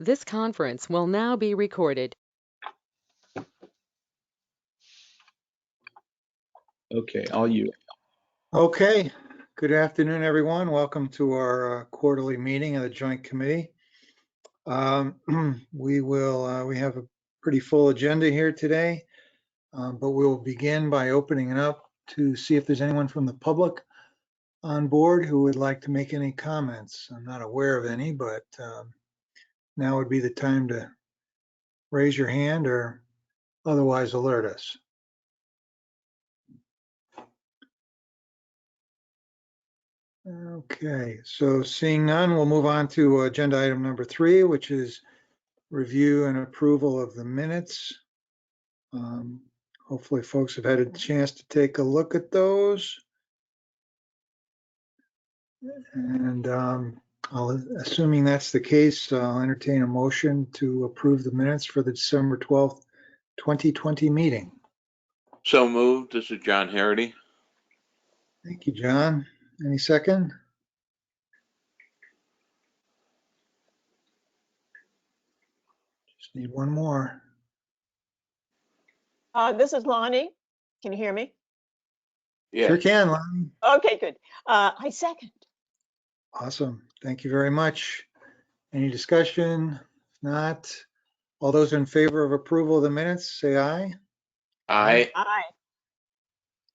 This conference will now be recorded. Okay, all you. Okay, good afternoon, everyone. Welcome to our quarterly meeting of the Joint Committee. We have a pretty full agenda here today, but we'll begin by opening it up to see if there's anyone from the public on board who would like to make any comments. I'm not aware of any, but now would be the time to raise your hand or otherwise alert us. Okay, so seeing none, we'll move on to agenda item number 3, which is review and approval of the minutes. Hopefully folks have had a chance to take a look at those. And assuming that's the case, I'll entertain a motion to approve the minutes for the December 12th, 2020 meeting. So moved. This is John Harity. Thank you, John. Any second? Just need one more. This is Lonnie. Can you hear me? Yeah. Sure can, Lonnie. Okay, good. I second. Awesome. Thank you very much. Any discussion? If not, all those in favor of approval of the minutes, say aye. Aye. Aye.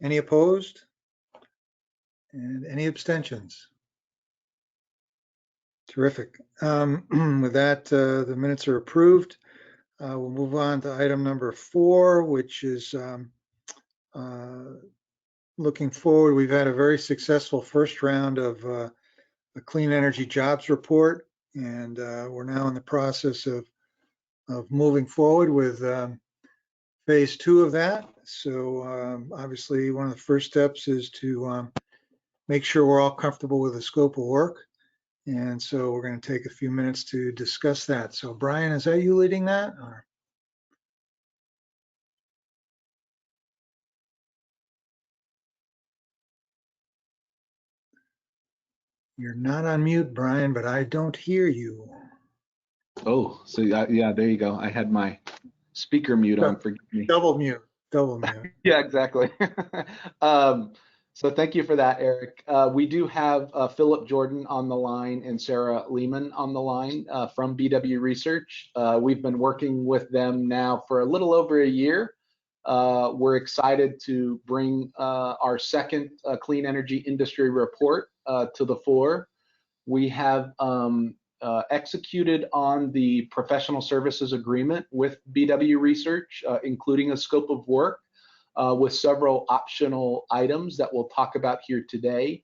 Any opposed? And any abstentions? Terrific. With that, the minutes are approved. We'll move on to item number 4, which is looking forward. We've had a very successful first round of the Clean Energy Jobs Report, and we're now in the process of moving forward with phase 2 of that. So obviously one of the first steps is to make sure we're all comfortable with the scope of work. And so we're going to take a few minutes to discuss that. So Brian, is that you leading that? Or? You're not on mute, Brian, but I don't hear you. Oh, so yeah, there you go. I had my speaker mute on, forgive me. Double mute. Yeah, exactly. So thank you for that, Eric. We do have Philip Jordan on the line and Sarah Lehman on the line from BW Research. We've been working with them now for a little over a year. We're excited to bring our second clean energy industry report to the floor. We have executed on the professional services agreement with BW Research, including a scope of work with several optional items that we'll talk about here today.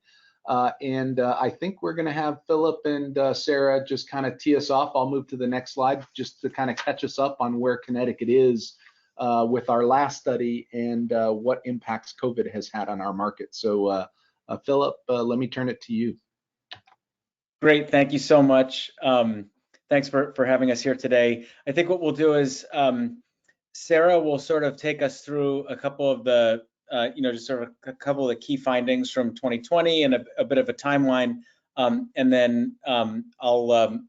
And I think we're going to have Philip and Sarah just kind of tee us off. I'll move to the next slide just to kind of catch us up on where Connecticut is with our last study and what impacts COVID has had on our market. So Philip, let me turn it to you. Great, thank you so much. Thanks for having us here today. I think what we'll do is Sarah will sort of take us through a couple of the, just sort of a couple of the key findings from 2020 and a bit of a timeline, and then I'll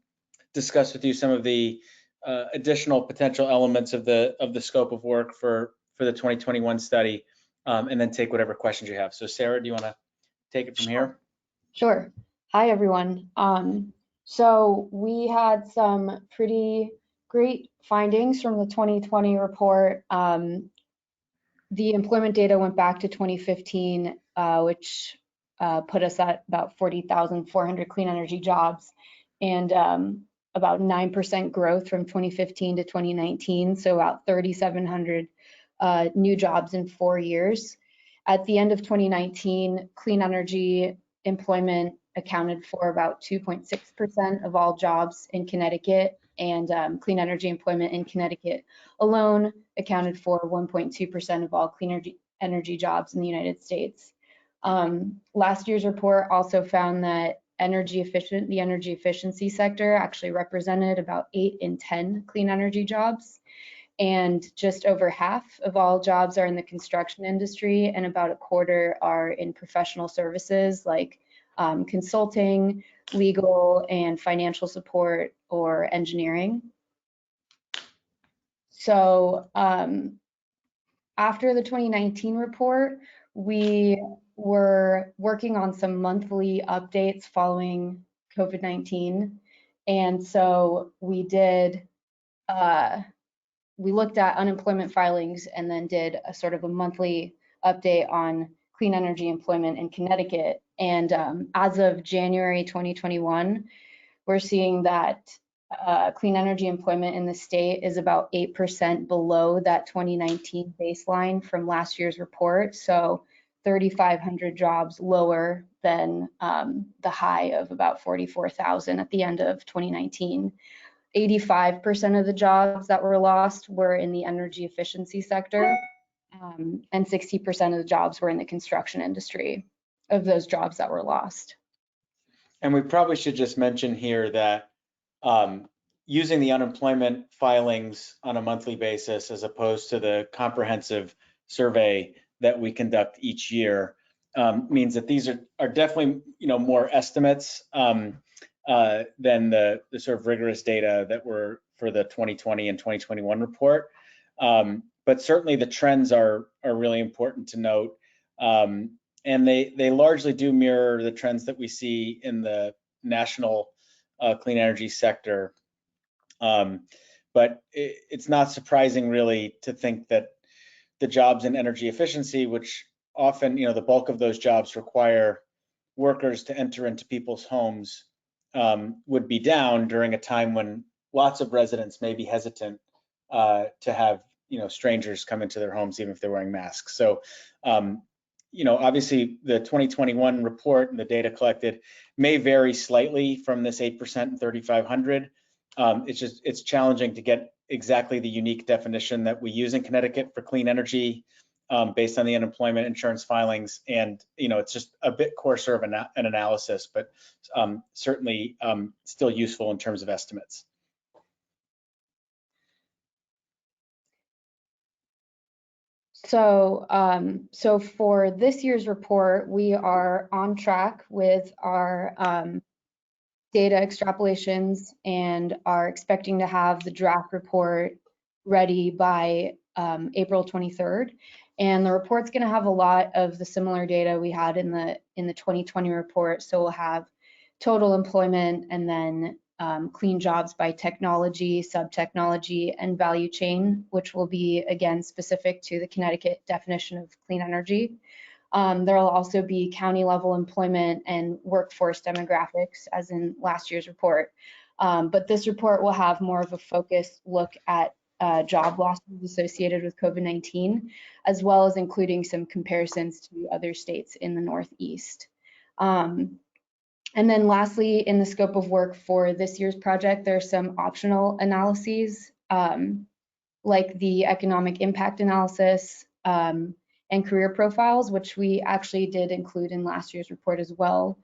discuss with you some of the additional potential elements of the scope of work for the 2021 study, and then take whatever questions you have. So Sarah, do you want to take it from here? Sure. Hi, everyone. So we had some pretty great findings from the 2020 report. The employment data went back to 2015, which put us at about 40,400 clean energy jobs and about 9% growth from 2015 to 2019, so about 3,700 new jobs in 4 years. At the end of 2019, clean energy employment accounted for about 2.6% of all jobs in Connecticut, and clean energy employment in Connecticut alone accounted for 1.2% of all clean energy jobs in the United States. Last year's report also found that the energy efficiency sector actually represented about 8 in 10 clean energy jobs, and just over half of all jobs are in the construction industry, and about a quarter are in professional services like consulting, legal and financial support, or engineering. So after the 2019 report, we were working on some monthly updates following COVID-19. And so we did, we looked at unemployment filings and then did a sort of a monthly update on clean energy employment in Connecticut. And as of January 2021, we're seeing that clean energy employment in the state is about 8% below that 2019 baseline from last year's report. So 3,500 jobs lower than the high of about 44,000 at the end of 2019. 85% of the jobs that were lost were in the energy efficiency sector, and 60% of the jobs were in the construction industry of those jobs that were lost. And we probably should just mention here that using the unemployment filings on a monthly basis as opposed to the comprehensive survey that we conduct each year means that these are definitely more estimates than the sort of rigorous data that were for the 2020 and 2021 report. But certainly the trends are really important to note. And they largely do mirror the trends that we see in the national clean energy sector. But it's not surprising really to think that the jobs in energy efficiency, which often, the bulk of those jobs require workers to enter into people's homes, would be down during a time when lots of residents may be hesitant to have, strangers come into their homes, even if they're wearing masks. So, obviously the 2021 report and the data collected may vary slightly from this 8% and 3,500. It's challenging to get exactly the unique definition that we use in Connecticut for clean energy based on the unemployment insurance filings. And, it's just a bit coarser of an analysis, but certainly still useful in terms of estimates. So, so for this year's report, we are on track with our data extrapolations and are expecting to have the draft report ready by April 23rd. And the report's going to have a lot of the similar data we had in the 2020 report. So we'll have total employment and then clean jobs by technology, sub-technology, and value chain, which will be, again, specific to the Connecticut definition of clean energy. There will also be county level employment and workforce demographics, as in last year's report. But this report will have more of a focused look at job losses associated with COVID-19, as well as including some comparisons to other states in the Northeast. And then lastly, in the scope of work for this year's project, there's some optional analyses, like the economic impact analysis and career profiles, which we actually did include in last year's report as well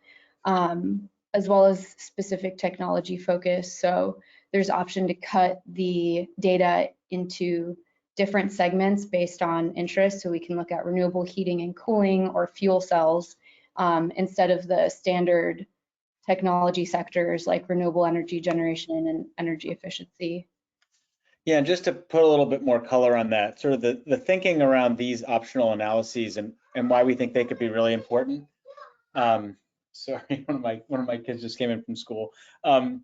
as specific technology focus. So there's option to cut the data into different segments based on interest. So we can look at renewable heating and cooling or fuel cells instead of the standard technology sectors like renewable energy generation and energy efficiency. Yeah, and just to put a little bit more color on that, sort of the thinking around these optional analyses and why we think they could be really important. Sorry, one of my kids just came in from school. The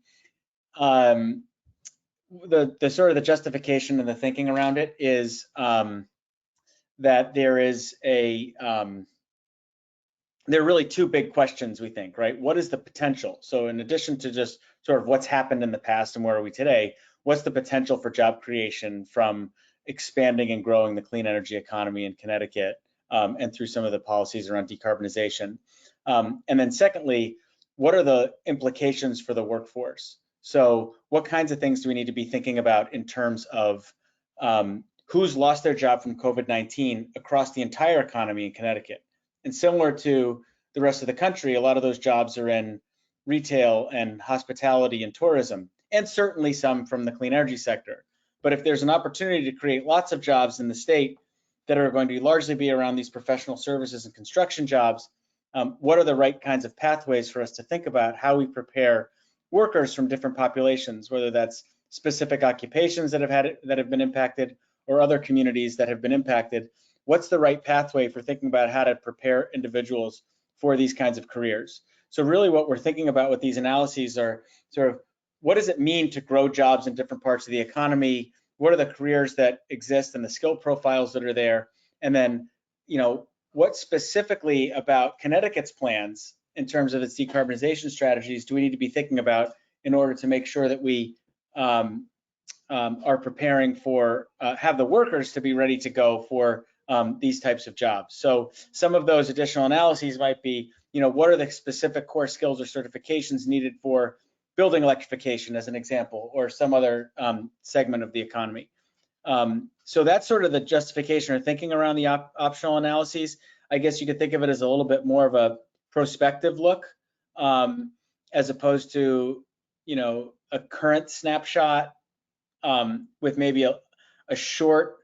sort of the justification and the thinking around it is that there is there are really two big questions, we think, right? What is the potential? So in addition to just sort of what's happened in the past and where are we today, what's the potential for job creation from expanding and growing the clean energy economy in Connecticut and through some of the policies around decarbonization? And then secondly, what are the implications for the workforce? So what kinds of things do we need to be thinking about in terms of who's lost their job from COVID-19 across the entire economy in Connecticut? And similar to the rest of the country, a lot of those jobs are in retail and hospitality and tourism, and certainly some from the clean energy sector. But if there's an opportunity to create lots of jobs in the state that are going to largely be around these professional services and construction jobs, what are the right kinds of pathways for us to think about how we prepare workers from different populations, whether that's specific occupations that have been impacted or other communities that have been impacted. What's the right pathway for thinking about how to prepare individuals for these kinds of careers? So really what we're thinking about with these analyses are sort of, what does it mean to grow jobs in different parts of the economy? What are the careers that exist and the skill profiles that are there? And then, what specifically about Connecticut's plans in terms of its decarbonization strategies do we need to be thinking about in order to make sure that we are preparing for, have the workers to be ready to go for these types of jobs? So some of those additional analyses might be, what are the specific core skills or certifications needed for building electrification, as an example, or some other segment of the economy. So that's sort of the justification or thinking around the optional analyses. I guess you could think of it as a little bit more of a prospective look, as opposed to, a current snapshot with maybe a short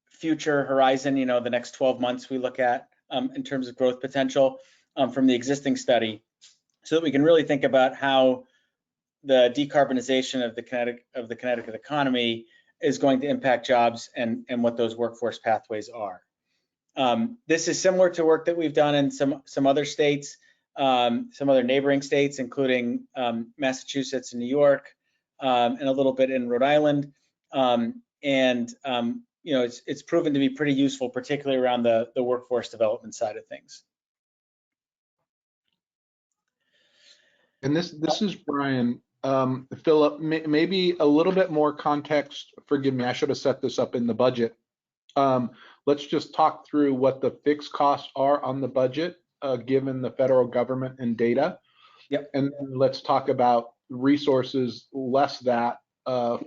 future horizon, the next 12 months we look at in terms of growth potential from the existing study, so that we can really think about how the decarbonization of the Connecticut economy is going to impact jobs and what those workforce pathways are. This is similar to work that we've done in some other states, some other neighboring states, including Massachusetts and New York, and a little bit in Rhode Island. It's proven to be pretty useful, particularly around the workforce development side of things. And this is Brian. Philip, maybe a little bit more context. Forgive me, I should have set this up in the budget. Let's just talk through what the fixed costs are on the budget, given the federal government and data. Yep. And then let's talk about resources less that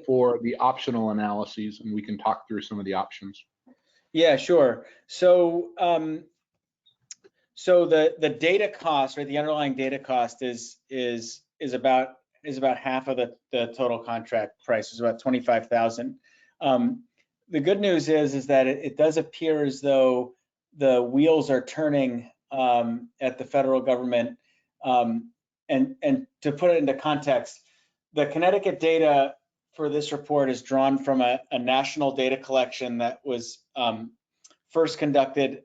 for the optional analyses, and we can talk through some of the options. Yeah, sure. So the data cost, right? The underlying data cost is about half of the total contract price. It's about $25,000. The good news is that it does appear as though the wheels are turning at the federal government. And to put it into context, the Connecticut data for this report is drawn from a national data collection that was first conducted.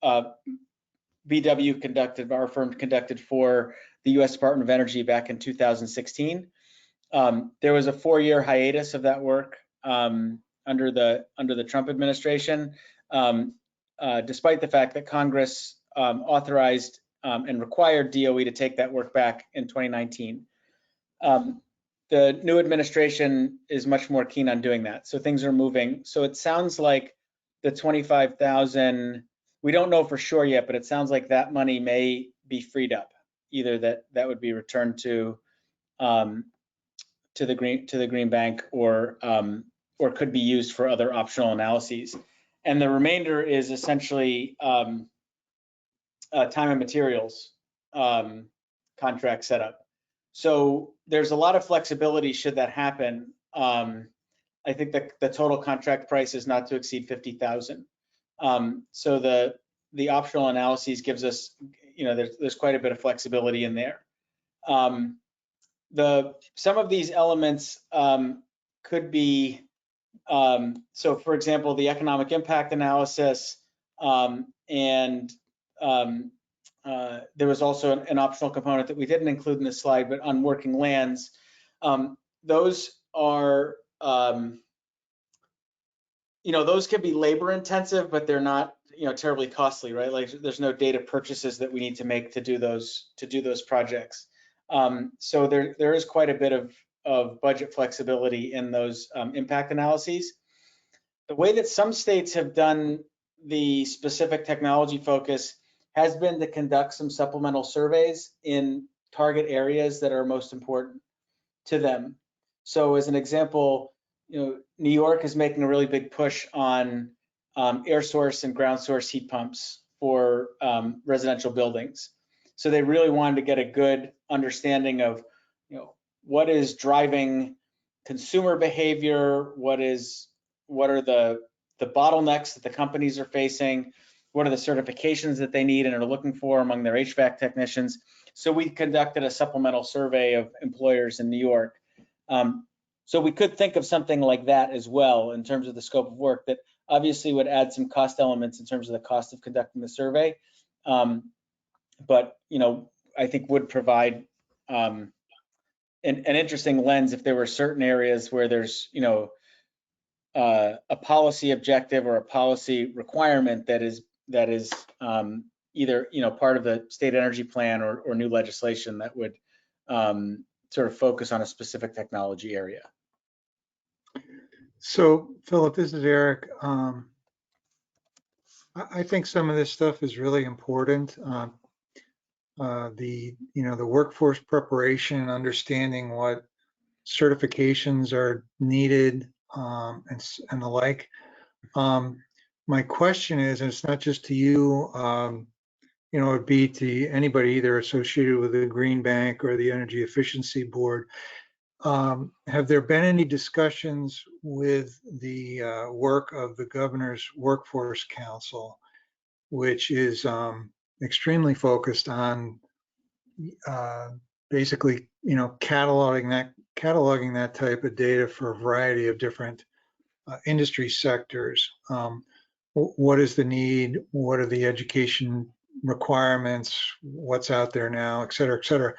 BW conducted, our firm conducted for the U.S. Department of Energy back in 2016. There was a 4-year hiatus of that work under the Trump administration, despite the fact that Congress authorized and required DOE to take that work back in 2019. The new administration is much more keen on doing that, so things are moving. So it sounds like the $25,000. We don't know for sure yet, but it sounds like that money may be freed up, either that would be returned to the Green Bank, or could be used for other optional analyses. And the remainder is essentially time and materials contract setup. So there's a lot of flexibility should that happen. I think that the total contract price is not to exceed $50,000. So the optional analyses gives us, there's quite a bit of flexibility in there. Some of these elements could be, so for example, the economic impact analysis, and there was also an optional component that we didn't include in this slide, but on working lands. Those are, those can be labor intensive, but they're not, terribly costly, right? Like there's no data purchases that we need to make to do those projects. So there is quite a bit of budget flexibility in those impact analyses. The way that some states have done the specific technology focus has been to conduct some supplemental surveys in target areas that are most important to them. So as an example, New York is making a really big push on air source and ground source heat pumps for residential buildings. So they really wanted to get a good understanding of, what is driving consumer behavior, what are the bottlenecks that the companies are facing, what are the certifications that they need and are looking for among their HVAC technicians. So we conducted a supplemental survey of employers in New York. So we could think of something like that as well in terms of the scope of work that obviously would add some cost elements in terms of the cost of conducting the survey. But, you know, I think would provide an interesting lens if there were certain areas where there's, you know, a policy objective or a policy requirement that is either, you know, part of the state energy plan or new legislation that would sort of focus on a specific technology area. So, Philip, this is Eric. I think some of this stuff is really important. The workforce preparation, understanding what certifications are needed, and the like. My question is, and it's not just to you, you know, it'd be to anybody either associated with the Green Bank or the Energy Efficiency Board. Have there been any discussions with the work of the Governor's Workforce Council, which is extremely focused on basically, you know, cataloging that type of data for a variety of different industry sectors? What is the need? What are the education requirements? What's out there now, et cetera, et cetera.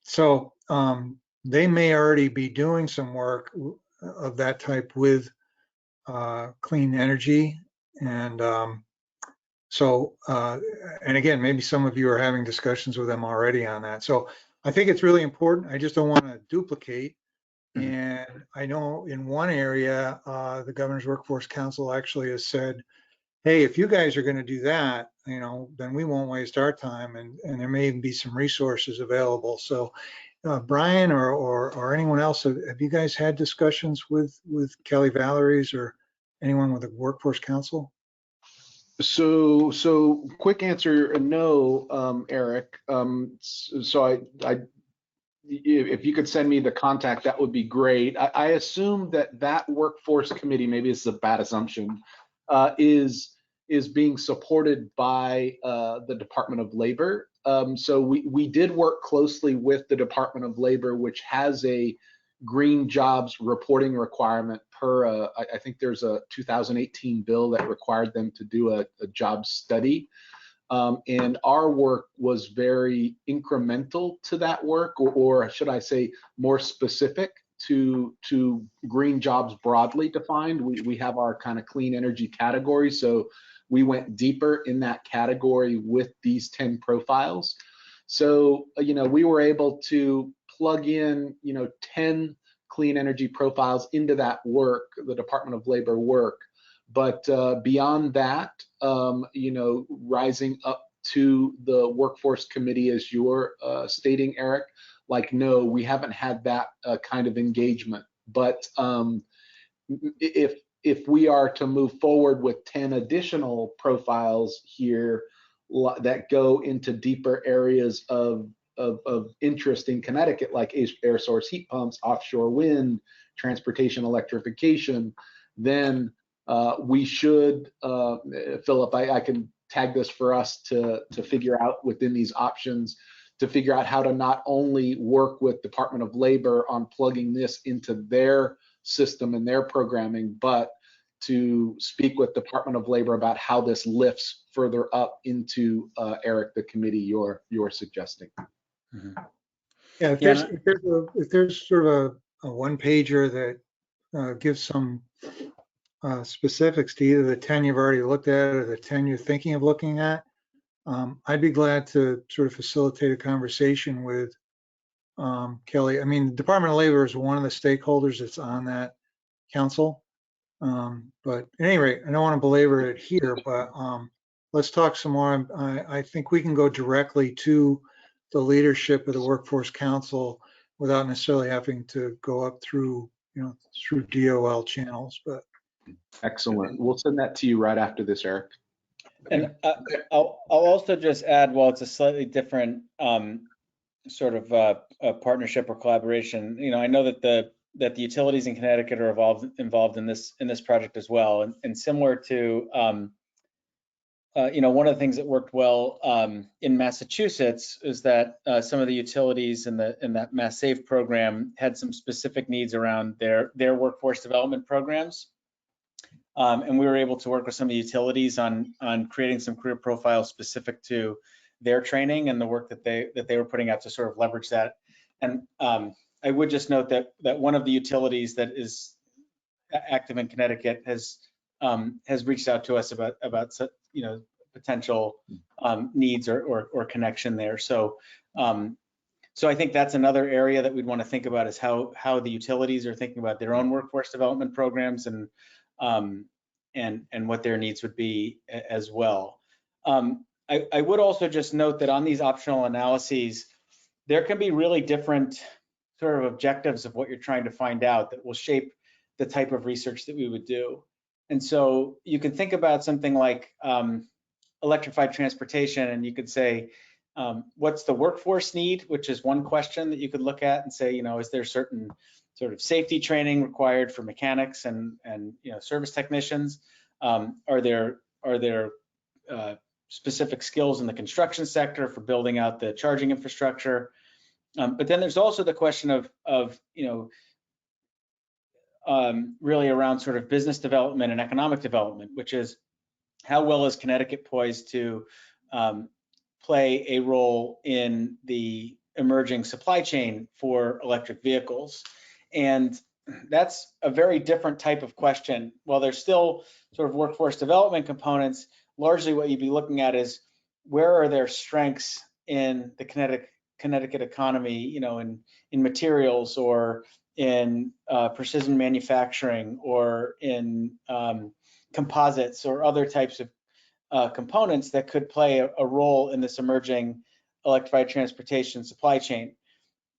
So they may already be doing some work of that type with clean energy. And and again, maybe some of you are having discussions with them already on that. So I think it's really important. I just don't want to duplicate. And I know in one area, the Governor's Workforce Council actually has said, hey, if you guys are going to do that, you know, then we won't waste our time, and there may even be some resources available. So Brian or anyone else, have you guys had discussions with Kelly Valeries or anyone with the Workforce Council? So quick answer, no, Eric. So if you could send me the contact, that would be great. I assume that workforce committee, maybe it's a bad assumption, is being supported by the Department of Labor. So we did work closely with the Department of Labor, which has a green jobs reporting requirement per, I think there's a 2018 bill that required them to do a job study. And our work was very incremental to that work, or should I say more specific to green jobs broadly defined. We have our kind of clean energy category. So we went deeper in that category with these 10 profiles. So, you know, we were able to plug in, you know, 10 clean energy profiles into that work, the Department of Labor work. But beyond that, you know, rising up to the workforce committee, as you're stating, Eric, like, no, we haven't had that kind of engagement. But if we are to move forward with 10 additional profiles here that go into deeper areas of interest in Connecticut, like air source heat pumps, offshore wind, transportation electrification, then we should, Philip, I can tag this for us to figure out within these options, to figure out how to not only work with Department of Labor on plugging this into their system and their programming, but to speak with Department of Labor about how this lifts further up into, Eric, the committee you're suggesting. Mm-hmm. Yeah, if there's sort of a one pager that gives some specifics to either the 10 you've already looked at or the 10 you're thinking of looking at, I'd be glad to sort of facilitate a conversation with Kelly. I mean, the Department of Labor is one of the stakeholders that's on that council. But at any rate, I don't want to belabor it here, but let's talk some more. I think we can go directly to the leadership of the Workforce Council without necessarily having to go up through, you know, through DOL channels. But excellent. We'll send that to you right after this, Eric. And I'll also just add, while it's a slightly different sort of a partnership or collaboration, you know, I know that the utilities in Connecticut are involved in this project as well, and similar to one of the things that worked well in Massachusetts is that some of the utilities in that Mass Save program had some specific needs around their workforce development programs. And we were able to work with some of the utilities on creating some career profiles specific to their training and the work that they were putting out to sort of leverage that. And I would just note that one of the utilities that is active in Connecticut has reached out to us about potential needs or connection there. So so I think that's another area that we'd want to think about, is how the utilities are thinking about their own workforce development programs and what their needs would be as well. I would also just note that on these optional analyses, there can be really different sort of objectives of what you're trying to find out that will shape the type of research that we would do. And so you can think about something like electrified transportation, and you could say, what's the workforce need, which is one question that you could look at and say, is there certain sort of safety training required for mechanics and service technicians? Are there specific skills in the construction sector for building out the charging infrastructure? But then there's also the question of really around sort of business development and economic development, which is how well is Connecticut poised to play a role in the emerging supply chain for electric vehicles? And that's a very different type of question. While there's still sort of workforce development components, largely what you'd be looking at is where are their strengths in the Connecticut economy, in materials or in precision manufacturing or in composites or other types of components that could play a role in this emerging electrified transportation supply chain.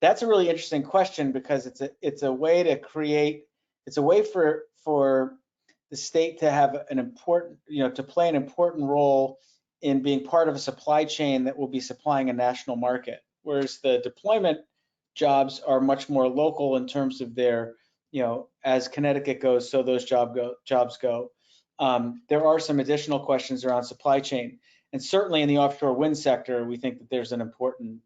That's a really interesting question, because it's a way to create, it's a way for the state to have an important, to play an important role in being part of a supply chain that will be supplying a national market. Whereas the deployment jobs are much more local in terms of their, as Connecticut goes, so those jobs go. There are some additional questions around supply chain. And certainly in the offshore wind sector, we think that there's an important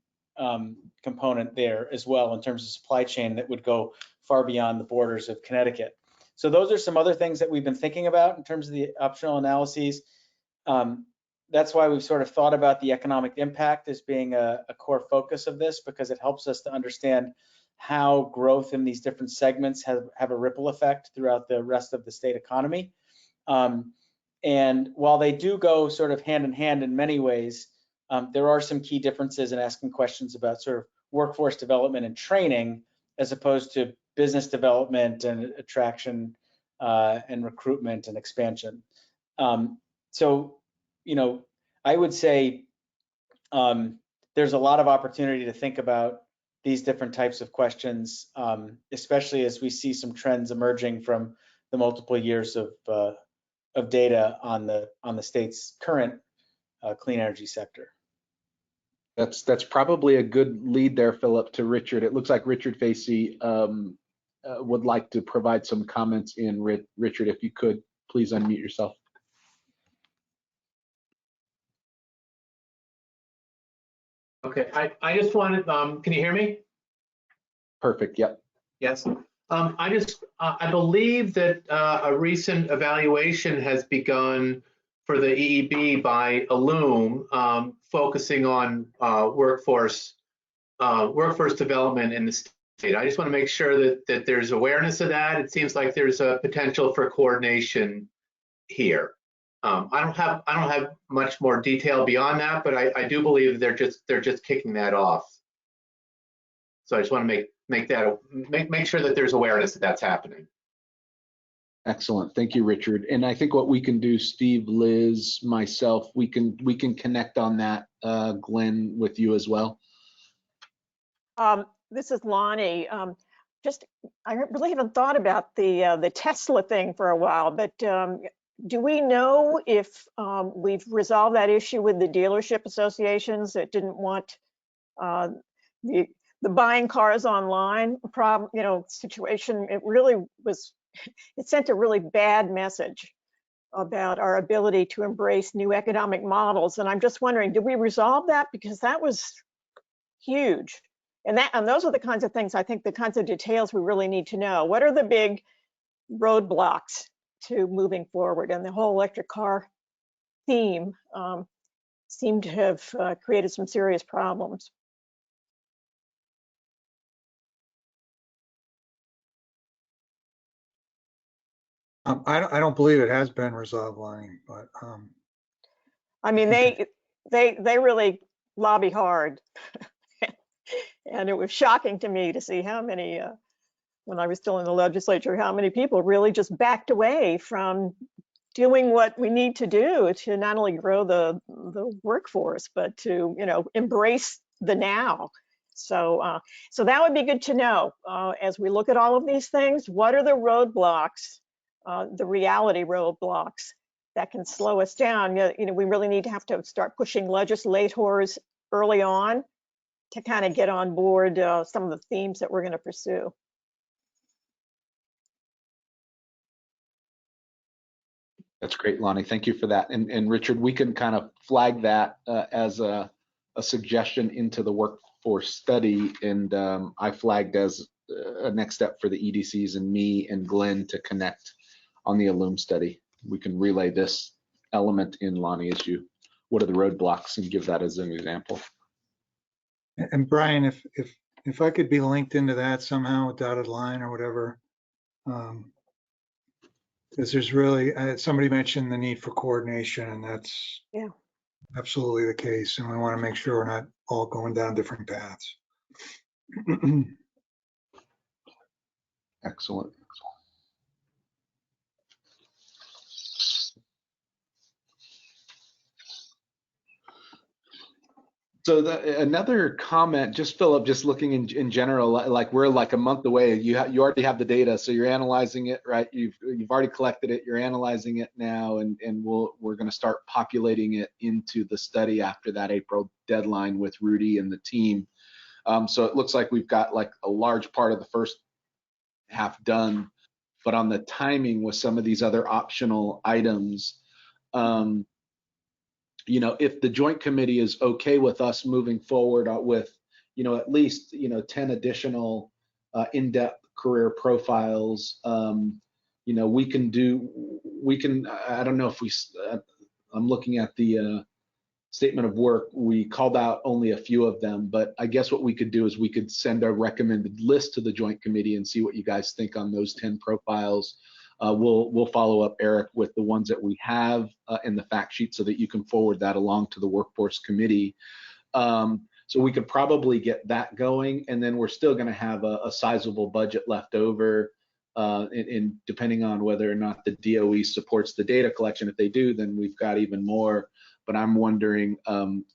component there as well in terms of supply chain that would go far beyond the borders of Connecticut. So those are some other things that we've been thinking about in terms of the optional analyses. That's why we've sort of thought about the economic impact as being a core focus of this, because it helps us to understand how growth in these different segments have a ripple effect throughout the rest of the state economy. And while they do go sort of hand in hand in many ways, there are some key differences in asking questions about sort of workforce development and training, as opposed to business development and attraction and recruitment and expansion. So, I would say there's a lot of opportunity to think about these different types of questions, especially as we see some trends emerging from the multiple years of data on the state's current clean energy sector. That's probably a good lead there, Philip, to Richard. It looks like Richard Facey would like to provide some comments in. Richard, if you could, please unmute yourself. Okay, I just wanted, can you hear me? Perfect, yep. Yes. I believe that a recent evaluation has begun for the EEB by Illum, focusing on workforce development in the state. I just want to make sure that there's awareness of that. It seems like there's a potential for coordination here. I don't have much more detail beyond that, but I do believe they're just kicking that off. So I just want to make sure that there's awareness that that's happening. Excellent, thank you, Richard. And I think what we can do, Steve, Liz, myself, we can connect on that, Glenn, with you as well. This is Lonnie. I really haven't thought about the Tesla thing for a while, but do we know if we've resolved that issue with the dealership associations that didn't want the buying cars online situation? It really was, it sent a really bad message. about our ability to embrace new economic models. And I'm just wondering, did we resolve that? Because that was huge. And those are the kinds of things, I think, the kinds of details we really need to know. What are the big roadblocks to moving forward? And the whole electric car theme seemed to have created some serious problems. I don't believe it has been resolved, Lonnie, but I mean, okay. they really lobby hard. And it was shocking to me to see how many, when I was still in the legislature, how many people really just backed away from doing what we need to do to not only grow the workforce, but to, you know, embrace the now. So, so that would be good to know as we look at all of these things. What are the roadblocks, the reality roadblocks that can slow us down? You know, we really need to have to start pushing legislators early on to kind of get on board some of the themes that we're going to pursue. That's great, Lonnie. Thank you for that. And Richard, we can kind of flag that as a suggestion into the workforce study. And I flagged as a next step for the EDCs and me and Glenn to connect on the ILLUME study. We can relay this element in, Lonnie, as you, what are the roadblocks, and give that as an example. And Brian, if I could be linked into that somehow, a dotted line or whatever, because there's really, somebody mentioned the need for coordination, and that's absolutely the case. And we want to make sure we're not all going down different paths. Excellent. So another comment, just Philip, just looking in general, like we're like a month away. You already have the data, so you're analyzing it, right? You've already collected it. You're analyzing it now, and we're going to start populating it into the study after that April deadline with Rudy and the team. So it looks like we've got like a large part of the first half done, but on the timing with some of these other optional items. You know, if the joint committee is okay with us moving forward with, you know, at least, you know, 10 additional in-depth career profiles, you know, we can, I don't know if I'm looking at the statement of work, we called out only a few of them, but I guess what we could do is we could send a recommended list to the joint committee and see what you guys think on those 10 profiles. We'll follow up, Eric, with the ones that we have in the fact sheet so that you can forward that along to the workforce committee. So we could probably get that going, and then we're still going to have a sizable budget left over, in depending on whether or not the DOE supports the data collection. If they do, then we've got even more. But I'm wondering,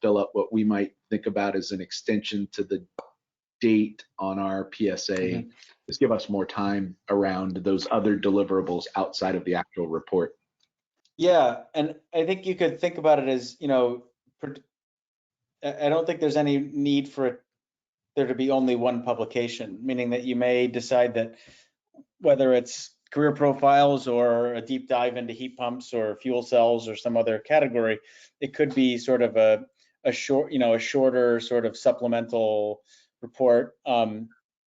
Philip, what we might think about as an extension to the date on our PSA. Just give us more time around those other deliverables outside of the actual report. Yeah, and I think you could think about it as, you know, I don't think there's any need for there to be only one publication, meaning that you may decide that whether it's career profiles or a deep dive into heat pumps or fuel cells or some other category, it could be sort of a short, you know, a shorter sort of supplemental report.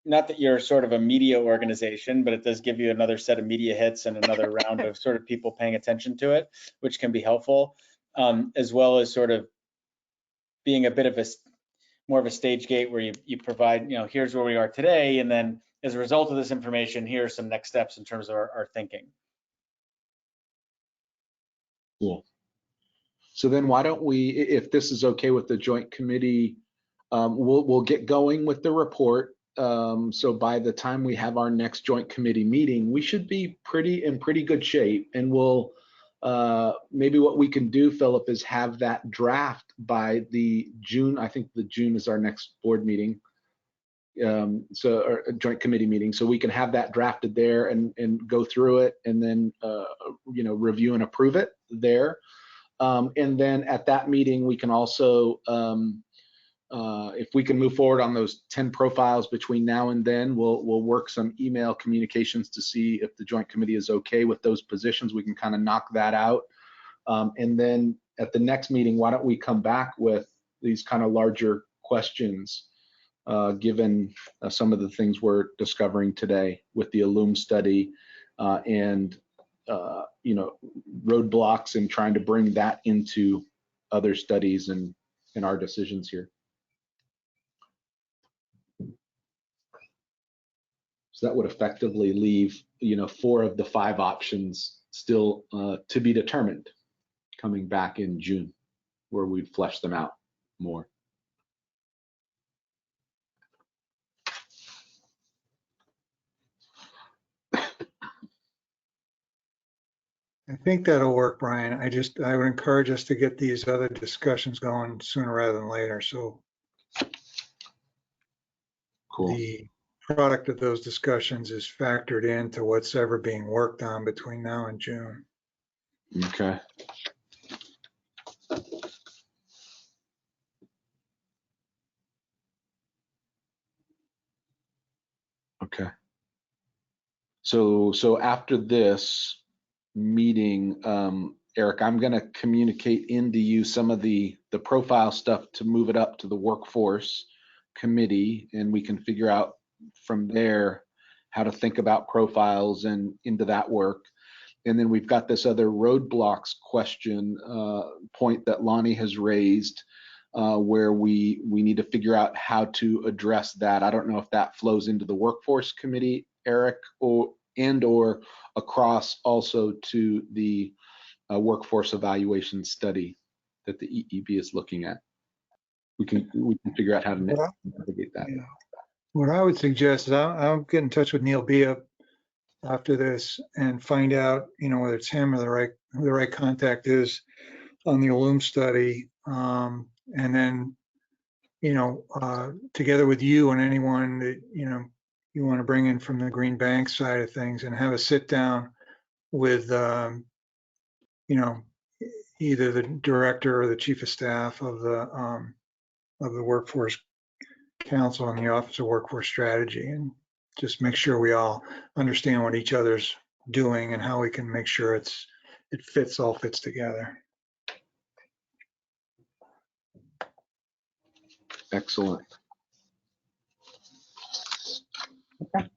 Not that you're sort of a media organization, but it does give you another set of media hits and another round of sort of people paying attention to it, which can be helpful, as well as sort of being a bit of more of a stage gate where you provide, you know, here's where we are today, and then as a result of this information, here are some next steps in terms of our thinking. Cool. So then why don't we, if this is okay with the joint committee, we'll get going with the report. So by the time we have our next joint committee meeting, we should be in pretty good shape. And we'll, maybe what we can do, Philip, is have that draft by the June. I think the June is our next board meeting. Or a joint committee meeting. So we can have that drafted there and go through it, and then, you know, review and approve it there. And then at that meeting, we can also if we can move forward on those 10 profiles between now and then, we'll work some email communications to see if the joint committee is okay with those positions. We can kind of knock that out. And then at the next meeting, why don't we come back with these kind of larger questions, given some of the things we're discovering today with the ILLUME study and roadblocks and trying to bring that into other studies and in our decisions here. So that would effectively leave, 4 of the 5 options still to be determined coming back in June, where we'd flesh them out more. I think that'll work, Brian. I would encourage us to get these other discussions going sooner rather than later. So Cool. the product of those discussions is factored into what's ever being worked on between now and June. Okay. Okay. So after this meeting, Eric, I'm going to communicate into you some of the profile stuff to move it up to the workforce committee, and we can figure out from there how to think about profiles and into that work. And then we've got this other roadblocks question point that Lonnie has raised, where we need to figure out how to address that. I don't know if that flows into the workforce committee, Eric, or across also to the workforce evaluation study that the EEB is looking at. We can figure out how to navigate that. Yeah. What I would suggest is I'll get in touch with Neil Bia after this and find out, whether it's him or who the right contact is on the ILLUME study. And then, together with you and anyone that, you want to bring in from the Green Bank side of things, and have a sit down with, either the director or the chief of staff of the Workforce Council and the Office of Workforce Strategy, and just make sure we all understand what each other's doing and how we can make sure it all fits together. Excellent. Okay.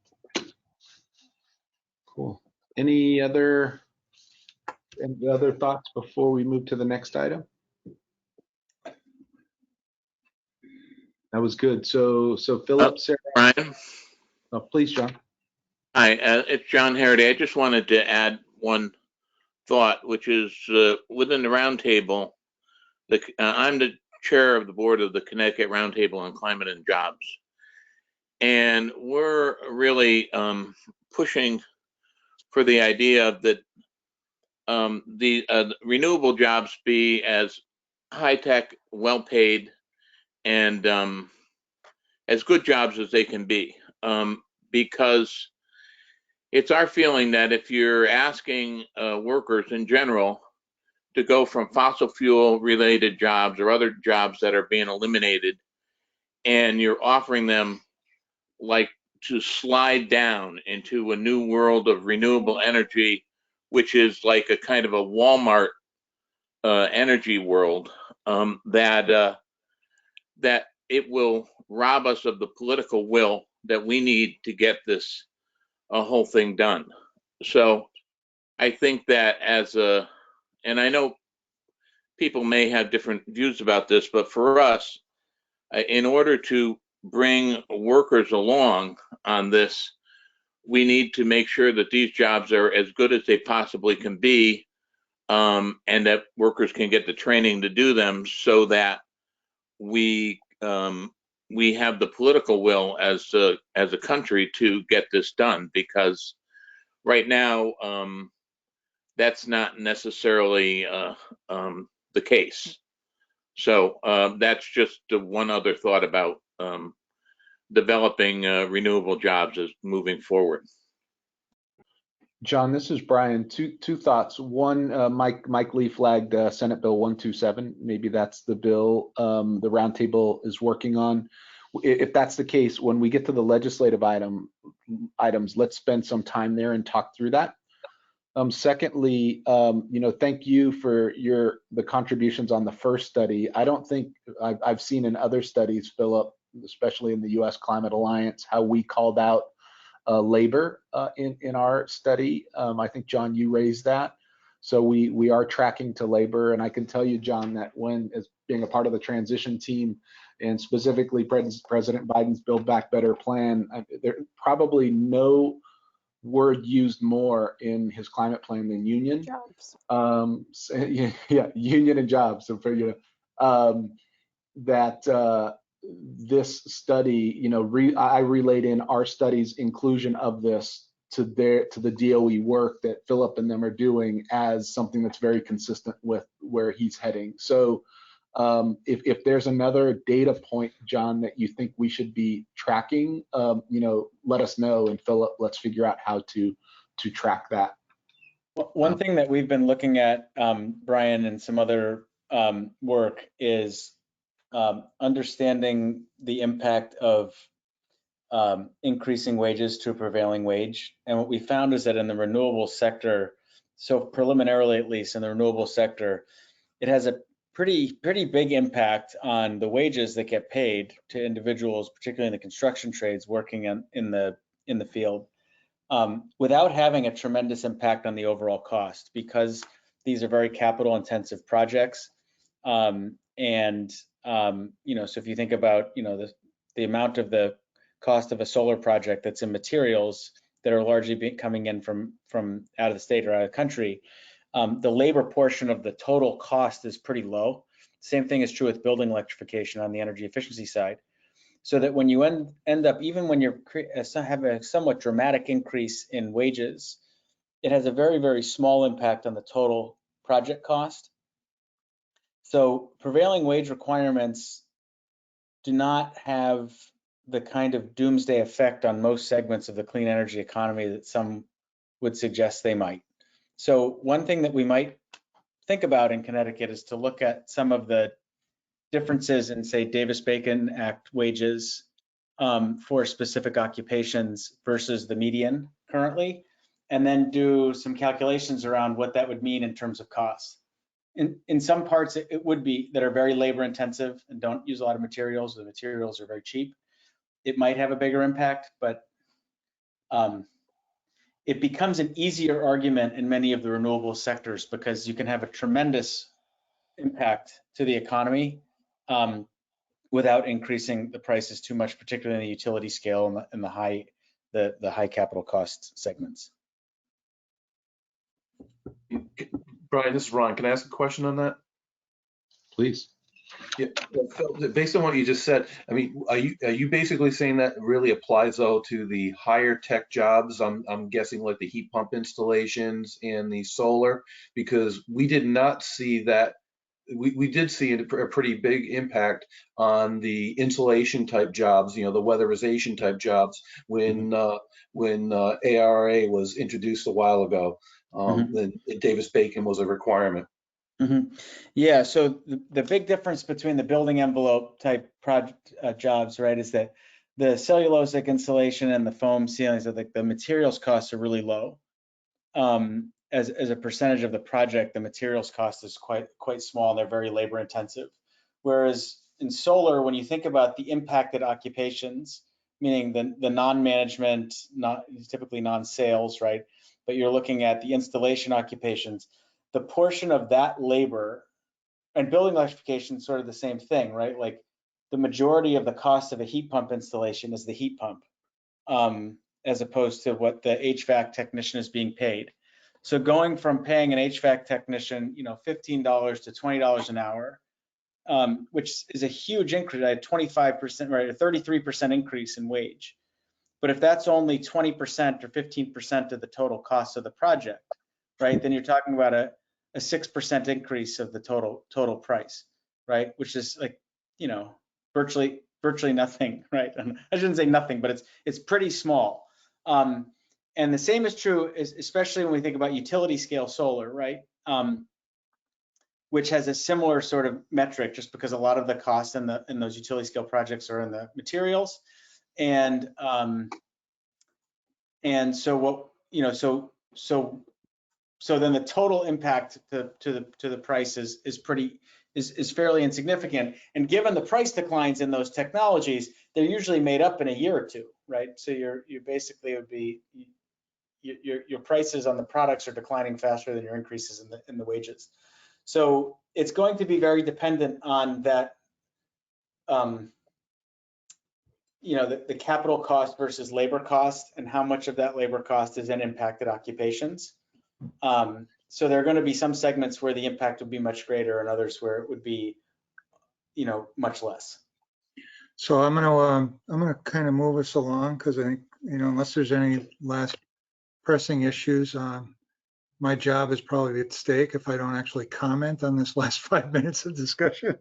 Cool. Any other thoughts before we move to the next item? That was good. So Philip, Sarah, Brian? please, John. Hi, it's John Harity. I just wanted to add one thought, which is within the roundtable, I'm the chair of the board of the Connecticut Roundtable on Climate and Jobs. And we're really pushing for the idea that the renewable jobs be as high-tech, well-paid, and as good jobs as they can be. Because it's our feeling that if you're asking workers in general to go from fossil fuel related jobs or other jobs that are being eliminated, and you're offering them like to slide down into a new world of renewable energy, which is like a kind of a Walmart energy world, that it will rob us of the political will that we need to get this whole thing done. So I think that and I know people may have different views about this, but for us, in order to bring workers along on this, we need to make sure that these jobs are as good as they possibly can be, and that workers can get the training to do them, so that we have the political will as a country to get this done. Because right now, that's not necessarily the case. So that's just one other thought about developing renewable jobs as moving forward. John, this is Brian. Two thoughts. One, Mike Lee flagged Senate Bill 127. Maybe that's the bill the roundtable is working on. If that's the case, when we get to the legislative items, let's spend some time there and talk through that. Secondly, thank you for the contributions on the first study. I don't think I've seen in other studies, Philip, especially in the U.S. Climate Alliance, how we called out labor in our study. I think, John, you raised that. So we are tracking to labor. And I can tell you, John, that when, as being a part of the transition team, and specifically President Biden's Build Back Better plan, there probably no word used more in his climate plan than union. Jobs. Yeah, union and jobs. So for that this study, I relayed in our study's inclusion of this to the DOE work that Philip and them are doing as something that's very consistent with where he's heading. So if there's another data point, John, that you think we should be tracking, let us know, and Philip, let's figure out how to track that. One thing that we've been looking at, Brian, and some other work is understanding the impact of increasing wages to a prevailing wage. And what we found is that in the renewable sector, so preliminarily at least in the renewable sector, it has a pretty big impact on the wages that get paid to individuals, particularly in the construction trades working in the field, without having a tremendous impact on the overall cost, because these are very capital intensive projects. So if you think about, the amount of the cost of a solar project that's in materials that are largely coming in from out of the state or out of the country, the labor portion of the total cost is pretty low. Same thing is true with building electrification on the energy efficiency side. So that when you end up, even when you have a somewhat dramatic increase in wages, it has a very, very small impact on the total project cost. So prevailing wage requirements do not have the kind of doomsday effect on most segments of the clean energy economy that some would suggest they might. So one thing that we might think about in Connecticut is to look at some of the differences in, say, Davis-Bacon Act wages for specific occupations versus the median currently, and then do some calculations around what that would mean in terms of costs. In some parts, it would be that are very labor intensive and don't use a lot of materials. The materials are very cheap. It might have a bigger impact, but it becomes an easier argument in many of the renewable sectors because you can have a tremendous impact to the economy without increasing the prices too much, particularly in the utility scale and the high capital cost segments. Brian, this is Ron. Can I ask a question on that? Please. Yeah, based on what you just said, I mean, are you basically saying that really applies though to the higher tech jobs? I'm guessing like the heat pump installations and the solar, because we did not see that. We did see a pretty big impact on the insulation type jobs, the weatherization type jobs when ARA was introduced a while ago. Then Davis-Bacon was a requirement. Yeah, so the big difference between the building envelope type project jobs, right, is that the cellulosic insulation and the foam ceilings, the materials costs are really low. As a percentage of the project, the materials cost is quite small, and they're very labor intensive. Whereas in solar, when you think about the impacted occupations, meaning the non-management, typically non-sales, right, but you're looking at the installation occupations, the portion of that labor, and building electrification is sort of the same thing, right? Like the majority of the cost of a heat pump installation is the heat pump, as opposed to what the HVAC technician is being paid. So going from paying an HVAC technician, $15 to $20 an hour, which is a huge increase, 25%, right, a 33% increase in wage. But if that's only 20% or 15% of the total cost of the project, right, then you're talking about a 6% increase of the total price, right, which is like, virtually nothing, right? And I shouldn't say nothing, but it's pretty small. And the same is true, especially when we think about utility scale solar, right? Which has a similar sort of metric, just because a lot of the costs in those utility scale projects are in the materials. And so what, you know, so then the total impact to the price is fairly insignificant. And given the price declines in those technologies, they're usually made up in a year or two, right? So you basically would be, your prices on the products are declining faster than your increases in the wages. So it's going to be very dependent on that, you know, the capital cost versus labor cost, and how much of that labor cost is in impacted occupations. So there are going to be some segments where the impact would be much greater, and others where it would be, you know, much less. So I'm gonna kind of move us along, because I think, you know, unless there's any last pressing issues, my job is probably at stake if I don't actually comment on this last 5 minutes of discussion.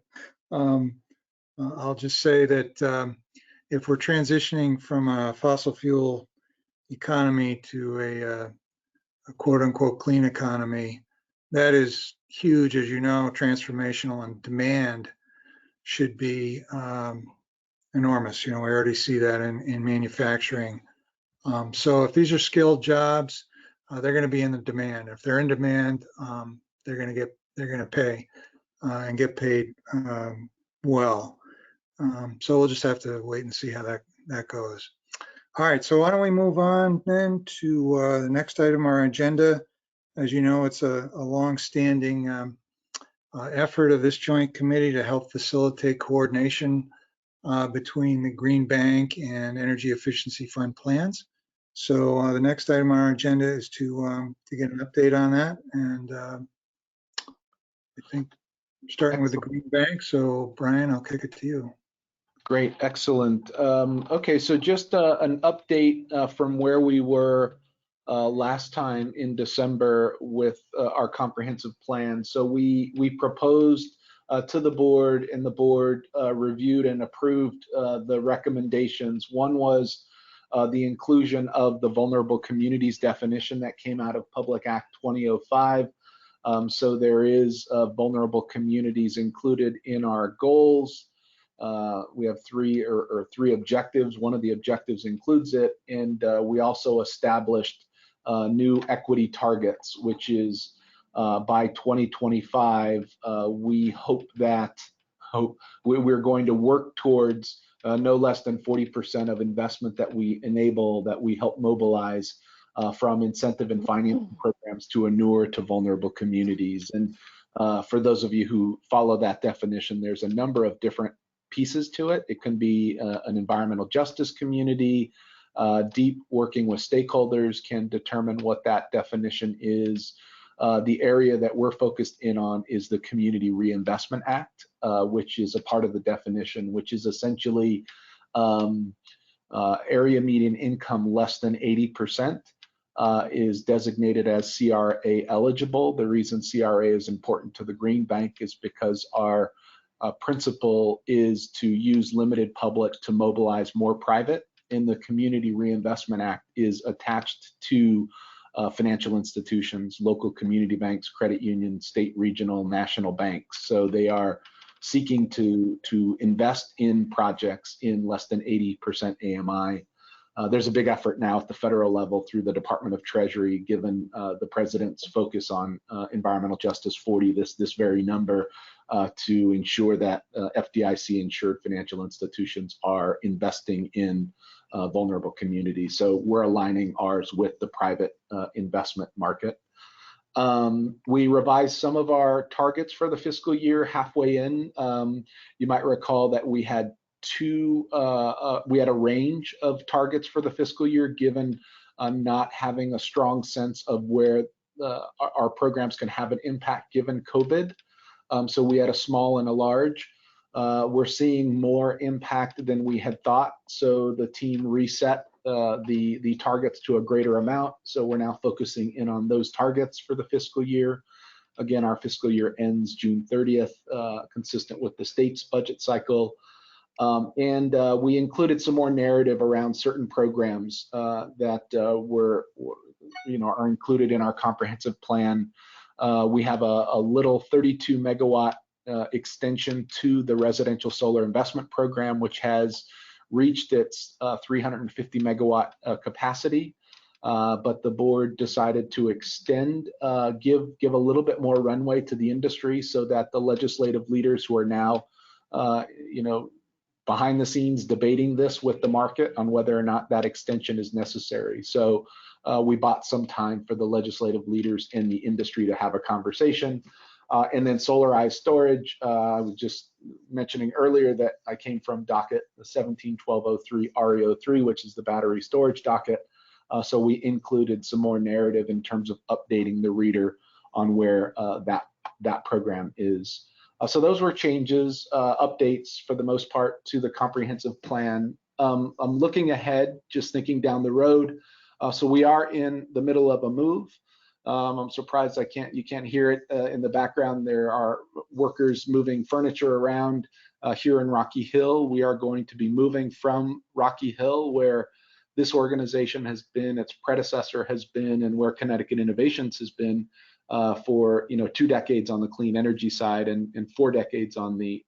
I'll just say that if we're transitioning from a fossil fuel economy to a quote unquote clean economy, that is huge, as you know, transformational, and demand should be enormous. You know, we already see that in manufacturing. So if these are skilled jobs, they're going to be in the demand. If they're in demand, they're going to pay and get paid well. So we'll just have to wait and see how that goes. All right, so why don't we move on then to the next item on our agenda. As you know, it's a long-standing effort of this joint committee to help facilitate coordination between the Green Bank and Energy Efficiency Fund plans. So the next item on our agenda is to get an update on that. And I think starting with the Green Bank. So Brian, I'll kick it to you. Great, excellent. Okay, so just an update from where we were last time in December with our comprehensive plan. So we proposed to the board, and the board reviewed and approved the recommendations. One was the inclusion of the vulnerable communities definition that came out of Public Act 2005. So there is vulnerable communities included in our goals. We have three objectives. One of the objectives includes it, and we also established new equity targets, which is by 2025, we hope we're going to work towards no less than 40% of investment that we enable, that we help mobilize from incentive and financing programs to inure to vulnerable communities. And for those of you who follow that definition, there's a number of different pieces to it. It can be an environmental justice community. Deep working with stakeholders can determine what that definition is. The area that we're focused in on is the Community Reinvestment Act, which is a part of the definition, which is essentially area median income less than 80% is designated as CRA eligible. The reason CRA is important to the Green Bank is because our principle is to use limited public to mobilize more private, and the Community Reinvestment Act is attached to financial institutions, local community banks, credit unions, state, regional, national banks. So they are seeking to invest in projects in less than 80% AMI. There's a big effort now at the federal level through the Department of Treasury, given the president's focus on environmental justice 40, this very number, to ensure that FDIC insured financial institutions are investing in vulnerable communities. So we're aligning ours with the private investment market. We revised some of our targets for the fiscal year halfway in. You might recall that we had a range of targets for the fiscal year, given not having a strong sense of where our programs can have an impact given COVID. So we had a small and a large. We're seeing more impact than we had thought, so the team reset the targets to a greater amount. So we're now focusing in on those targets for the fiscal year. Again, our fiscal year ends June 30th, consistent with the state's budget cycle. And we included some more narrative around certain programs that are included in our comprehensive plan. We have a little 32 megawatt extension to the residential solar investment program, which has reached its 350 megawatt capacity. But the board decided to extend, give a little bit more runway to the industry so that the legislative leaders who are now, behind the scenes debating this with the market on whether or not that extension is necessary. So we bought some time for the legislative leaders in the industry to have a conversation. And then solarized storage, I was just mentioning earlier that I came from docket 17-1203 RE03, which is the battery storage docket. So we included some more narrative in terms of updating the reader on where that program is. So those were changes, updates for the most part to the comprehensive plan. I'm looking ahead, just thinking down the road. So we are in the middle of a move. I'm surprised you can't hear it in the background. There are workers moving furniture around here in Rocky Hill. We are going to be moving from Rocky Hill, where this organization has been, its predecessor has been, and where Connecticut Innovations has been for 2 decades on the clean energy side and 4 decades on the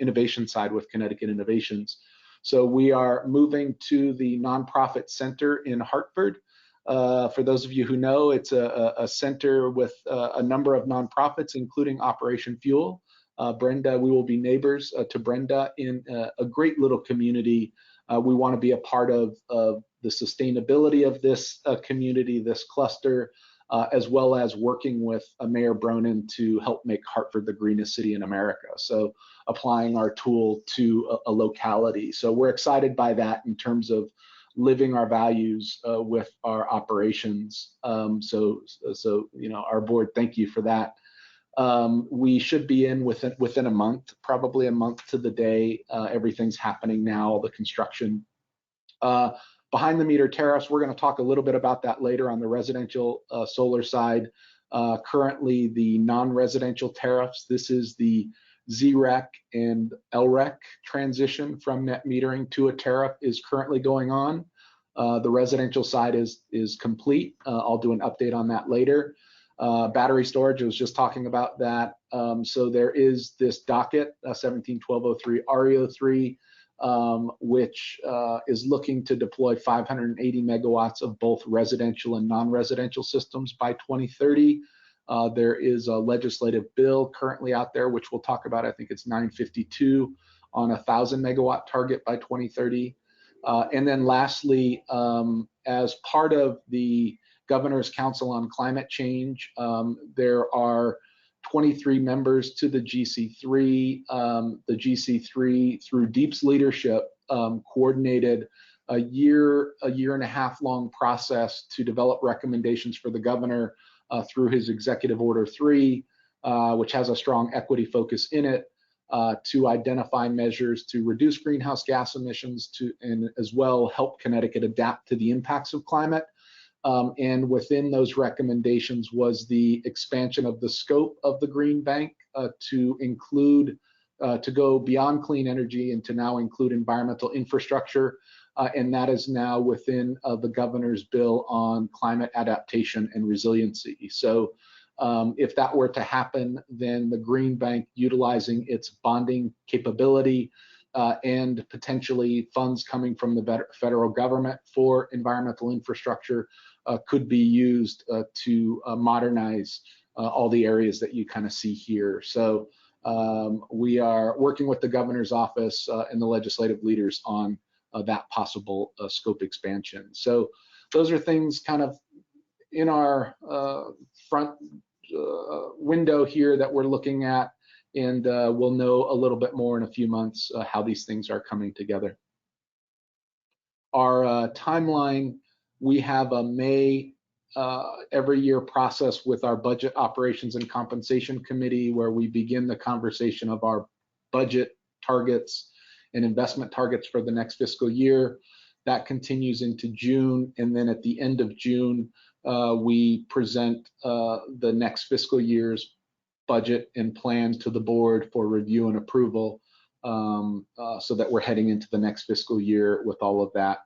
innovation side with Connecticut Innovations. So we are moving to the nonprofit center in Hartford. For those of you who know, it's a center with a number of nonprofits, including Operation Fuel. Brenda, we will be neighbors to Brenda in a great little community. We want to be a part of the sustainability of this community, this cluster, as well as working with Mayor Bronin to help make Hartford the greenest city in America. So applying our tool to a locality. So we're excited by that in terms of living our values with our operations. So our board, thank you for that. We should be in within a month, probably a month to the day. Everything's happening now, all the construction. Behind the meter tariffs, we're going to talk a little bit about that later on the residential solar side. Currently, the non-residential tariffs, this is the ZREC and LREC transition from net metering to a tariff is currently going on. The residential side is complete. I'll do an update on that later. Battery storage, I was just talking about that. So there is this docket 17-1203 RE03, which is looking to deploy 580 megawatts of both residential and non-residential systems by 2030. There is a legislative bill currently out there, which we'll talk about. I think it's 952 on a 1,000 megawatt target by 2030. And then lastly, as part of the Governor's Council on Climate Change, there are 23 members to the GC3. The GC3, through Deep's leadership, coordinated a year and a half long process to develop recommendations for the governor through his Executive Order 3, which has a strong equity focus in it, to identify measures to reduce greenhouse gas emissions and as well help Connecticut adapt to the impacts of climate. And within those recommendations was the expansion of the scope of the Green Bank to include, to go beyond clean energy and to now include environmental infrastructure. And that is now within the governor's bill on climate adaptation and resiliency. So if that were to happen, then the Green Bank, utilizing its bonding capability and potentially funds coming from the federal government for environmental infrastructure, could be used to modernize all the areas that you kind of see here. So we are working with the governor's office and the legislative leaders on that possible scope expansion. So those are things kind of in our front window here that we're looking at, and we'll know a little bit more in a few months how these things are coming together. Our timeline, we have a May every year process with our Budget Operations and Compensation Committee, where we begin the conversation of our budget targets and investment targets for the next fiscal year. That continues into June, and then at the end of June, we present the next fiscal year's budget and plan to the board for review and approval so that we're heading into the next fiscal year with all of that.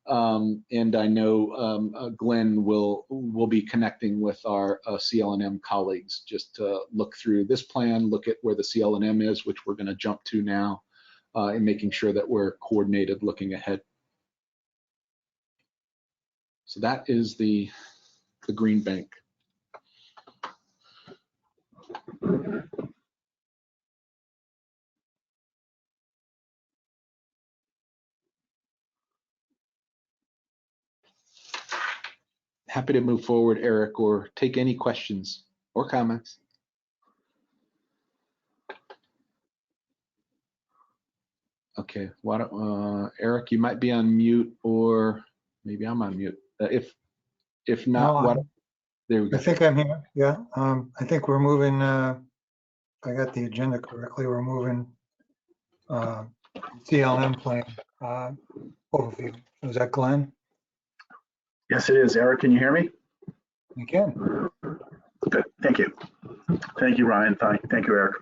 And I know Glenn will be connecting with our C&LM colleagues just to look through this plan, look at where the C&LM is, which we're going to jump to now, and making sure that we're coordinated looking ahead. So that is the Green Bank. Happy to move forward, Eric, or take any questions or comments. Okay, why don't, Eric, you might be on mute, or maybe I'm on mute. If not, No, there we go. I think I'm here. Yeah, I think we're moving. If I got the agenda correctly, we're moving C&LM plan overview. Is that Glenn? Yes, it is. Eric, can you hear me? You can. Good. Thank you. Thank you, Ryan. Thank you, Eric.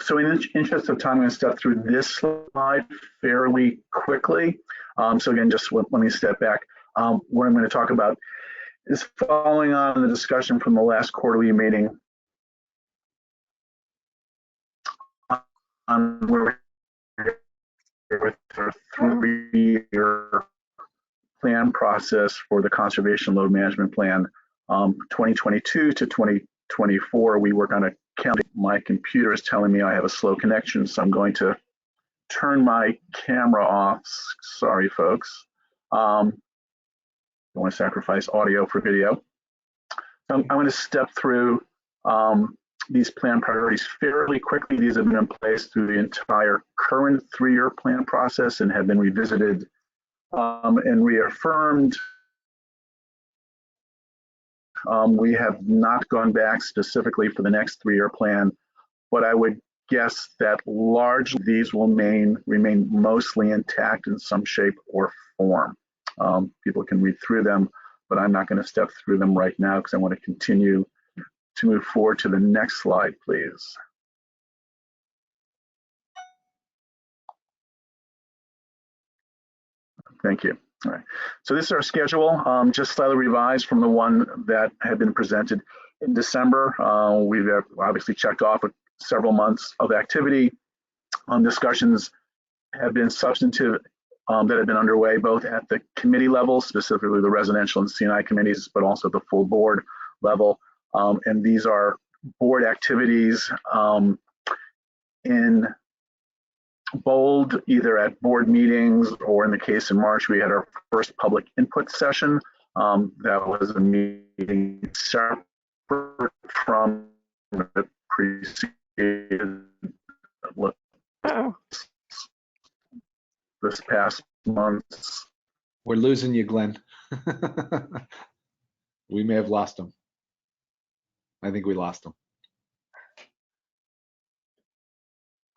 So in the interest of time, I'm going to step through this slide fairly quickly. So again, just let me step back. What I'm going to talk about is following on the discussion from the last quarterly meeting on where with our 3-year plan process for the conservation load management plan, 2022 to 2024. We work on a calendar. My computer is telling me I have a slow connection, so I'm going to turn my camera off. Sorry, folks. Don't want to sacrifice audio for video. So I'm going to step through these plan priorities fairly quickly. These have been in place through the entire current 3-year plan process and have been revisited and reaffirmed. We have not gone back specifically for the next 3-year plan, but I would guess that largely these will remain mostly intact in some shape or form. People can read through them, but I'm not going to step through them right now because I want to continue to move forward to the next slide, please. Thank you. All right. So this is our schedule, just slightly revised from the one that had been presented in December. We've obviously checked off several months of activity. Discussions have been substantive that have been underway both at the committee level, specifically the residential and C&I committees, but also the full board level. And these are board activities in bold, either at board meetings or in the case in March, we had our first public input session. That was a meeting separate from the preceded this past month. We're losing you, Glenn. We may have lost him. I think we lost him.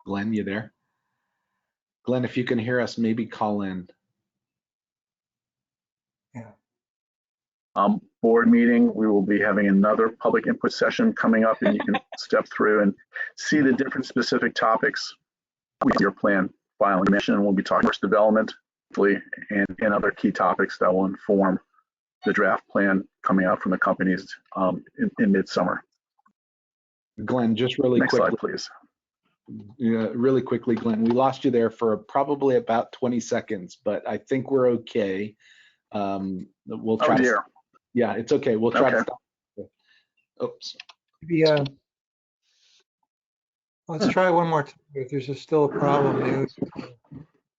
Glenn, you there? Glenn, if you can hear us, maybe call in. Yeah. Board meeting, we will be having another public input session coming up, and you can step through and see the different specific topics with your plan filing mission, and we'll be talking about development and other key topics that will inform the draft plan coming out from the companies in midsummer. Glenn, just really Next quickly. slide, please. Yeah, really quickly, Glenn, we lost you there for probably about 20 seconds, but I think we're okay. We'll try. Oh dear. Yeah, it's okay. We'll try to stop. Oops. Maybe, let's try one more time. If there's still a problem,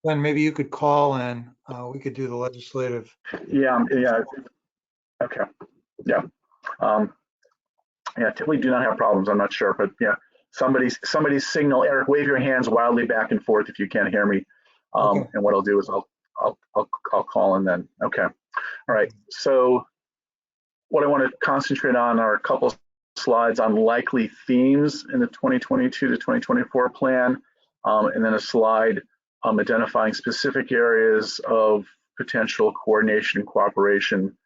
then maybe you could call and we could do the legislative. Yeah. Okay. Yeah. Typically do not have problems. I'm not sure, but yeah. Somebody's signal. Eric, wave your hands wildly back and forth if you can't hear me. Okay. And what I'll do is I'll call in then. Okay. All right. So what I want to concentrate on are a couple slides on likely themes in the 2022 to 2024 plan, and then a slide identifying specific areas of potential coordination and cooperation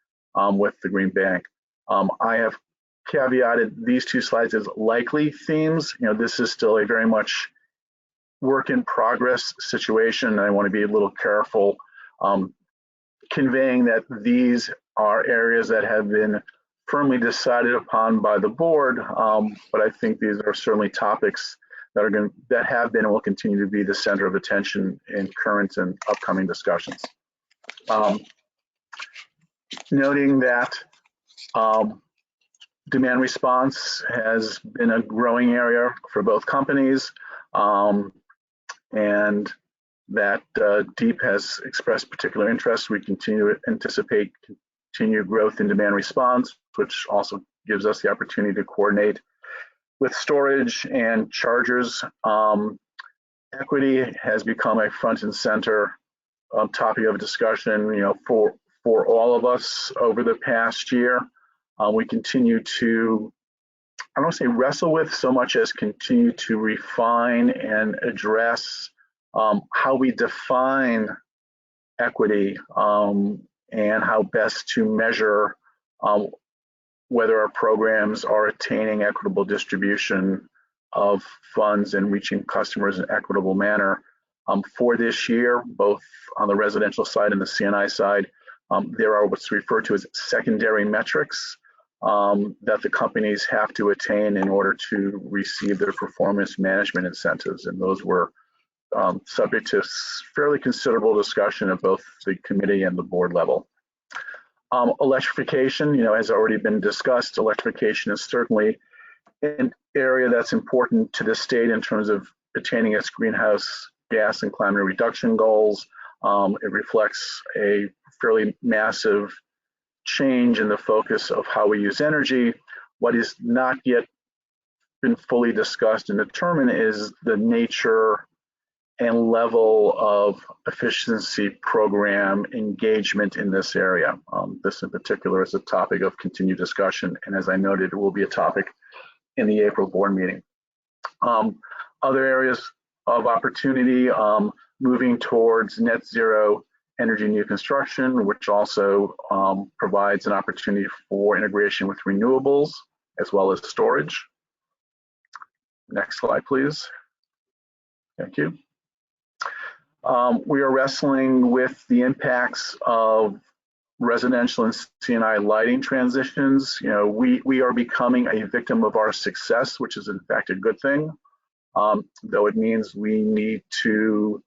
with the Green Bank. I have caveated these two slides as likely themes. This is still a very much work in progress situation, and I want to be a little careful conveying that these are areas that have been firmly decided upon by the board, but I think these are certainly topics that have been and will continue to be the center of attention in current and upcoming discussions. Noting that demand response has been a growing area for both companies, and that DEEP has expressed particular interest. We continue to anticipate continued growth in demand response, which also gives us the opportunity to coordinate with storage and chargers. Equity has become a front and center topic of discussion, for all of us over the past year. We continue to, I don't want to say wrestle with so much as continue to refine and address how we define equity and how best to measure whether our programs are attaining equitable distribution of funds and reaching customers in an equitable manner. For this year, both on the residential side and the C&I side, there are what's referred to as secondary metrics that the companies have to attain in order to receive their performance management incentives. And those were subject to fairly considerable discussion at both the committee and the board level. Electrification, has already been discussed. Electrification is certainly an area that's important to the state in terms of attaining its greenhouse gas and climate reduction goals. It reflects a fairly massive change in the focus of how we use energy. What is not yet been fully discussed and determined is the nature and level of efficiency program engagement in this area. This in particular is a topic of continued discussion, and as I noted, it will be a topic in the April board meeting. Other areas of opportunity, moving towards net zero energy new construction, which also provides an opportunity for integration with renewables as well as storage. Next slide, please. Thank you. We are wrestling with the impacts of residential and C&I lighting transitions. We are becoming a victim of our success, which is in fact a good thing, though it means we need to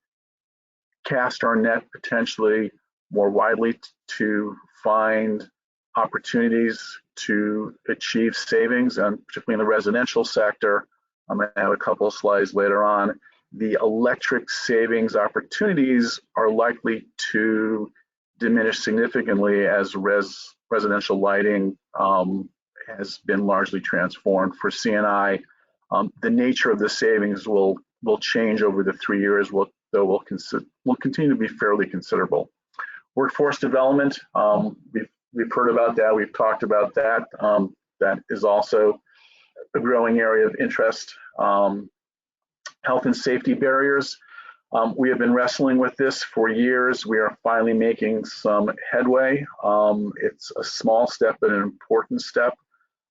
cast our net potentially more widely to find opportunities to achieve savings, and particularly in the residential sector. I'm going to have a couple of slides later on. The electric savings opportunities are likely to diminish significantly as residential lighting has been largely transformed. For C&I, the nature of the savings will change over the 3 years, though will continue to be fairly considerable. Workforce development, we've heard about that, we've talked about that. That is also a growing area of interest. Health and safety barriers. We have been wrestling with this for years. We are finally making some headway. It's a small step, but an important step.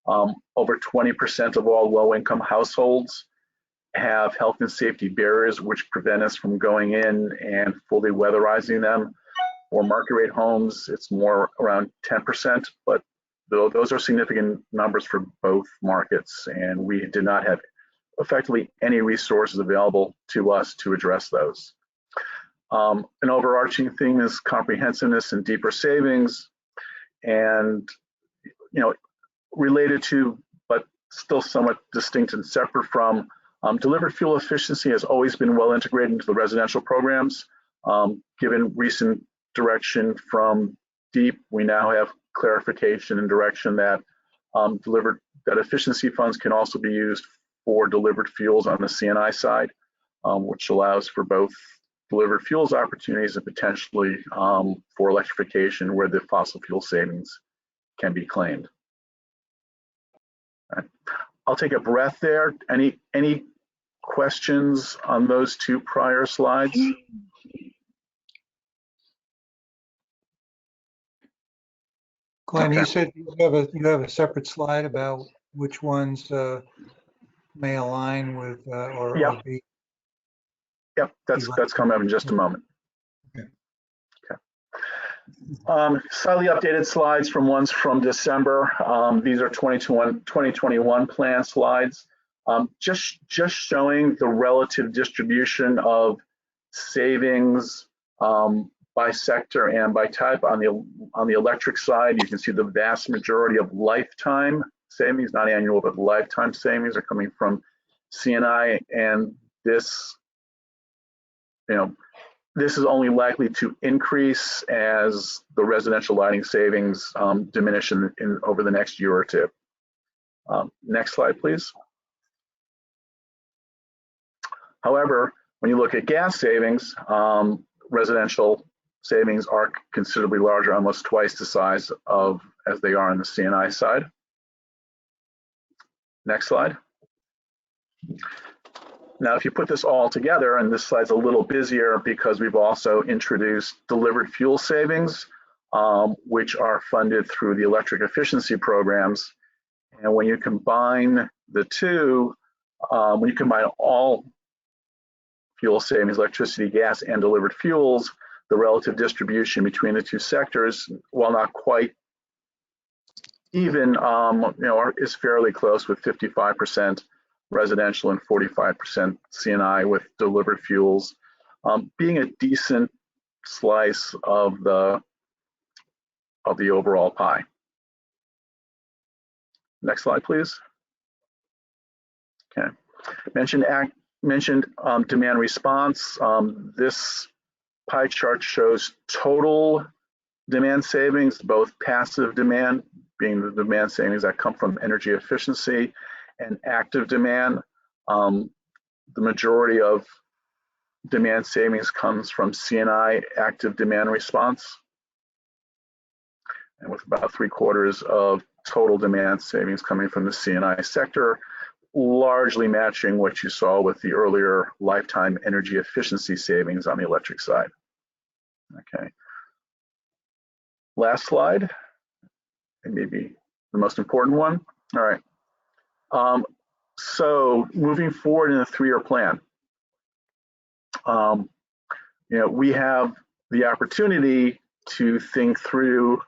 Over 20% of all low-income households have health and safety barriers which prevent us from going in and fully weatherizing them. For market rate homes, it's more around 10%, but those are significant numbers for both markets, and we did not have effectively any resources available to us to address those. An overarching theme is comprehensiveness and deeper savings, and related to, but still somewhat distinct and separate from, delivered fuel efficiency has always been well integrated into the residential programs. Given recent direction from DEEP, we now have clarification and direction that that efficiency funds can also be used for delivered fuels on the C&I side, which allows for both delivered fuels opportunities and potentially for electrification where the fossil fuel savings can be claimed. All right. I'll take a breath there. Any questions on those two prior slides? Glenn, Okay. you said you have a separate slide about which ones may align with or Yep. be. Yep, that's coming up in just a moment. Okay. Slightly updated slides from ones from December. These are 2021 plan slides. Just showing the relative distribution of savings by sector and by type. On the electric side, you can see the vast majority of lifetime savings, not annual, but lifetime savings, are coming from C&I, and this, this is only likely to increase as the residential lighting savings diminish over the next year or two. Next slide, please. However, when you look at gas savings, residential savings are considerably larger, almost twice the size as they are on the C&I side. Next slide. Now, if you put this all together, and this slide's a little busier because we've also introduced delivered fuel savings, which are funded through the electric efficiency programs. And when you combine the two, when you combine all fuel savings, electricity, gas, and delivered fuels, the relative distribution between the two sectors, while not quite even, is fairly close, with 55% residential and 45% C&I with delivered fuels, being a decent slice of the overall pie. Next slide, please. Okay, mentioned demand response. This pie chart shows total demand savings, both passive demand, being the demand savings that come from energy efficiency, and active demand. The majority of demand savings comes from C&I active demand response, and with about 3/4 of total demand savings coming from the C&I sector, largely matching what you saw with the earlier lifetime energy efficiency savings on the electric side. Okay. Last slide, and maybe the most important one. All right. So moving forward in a 3-year plan, we have the opportunity to think through,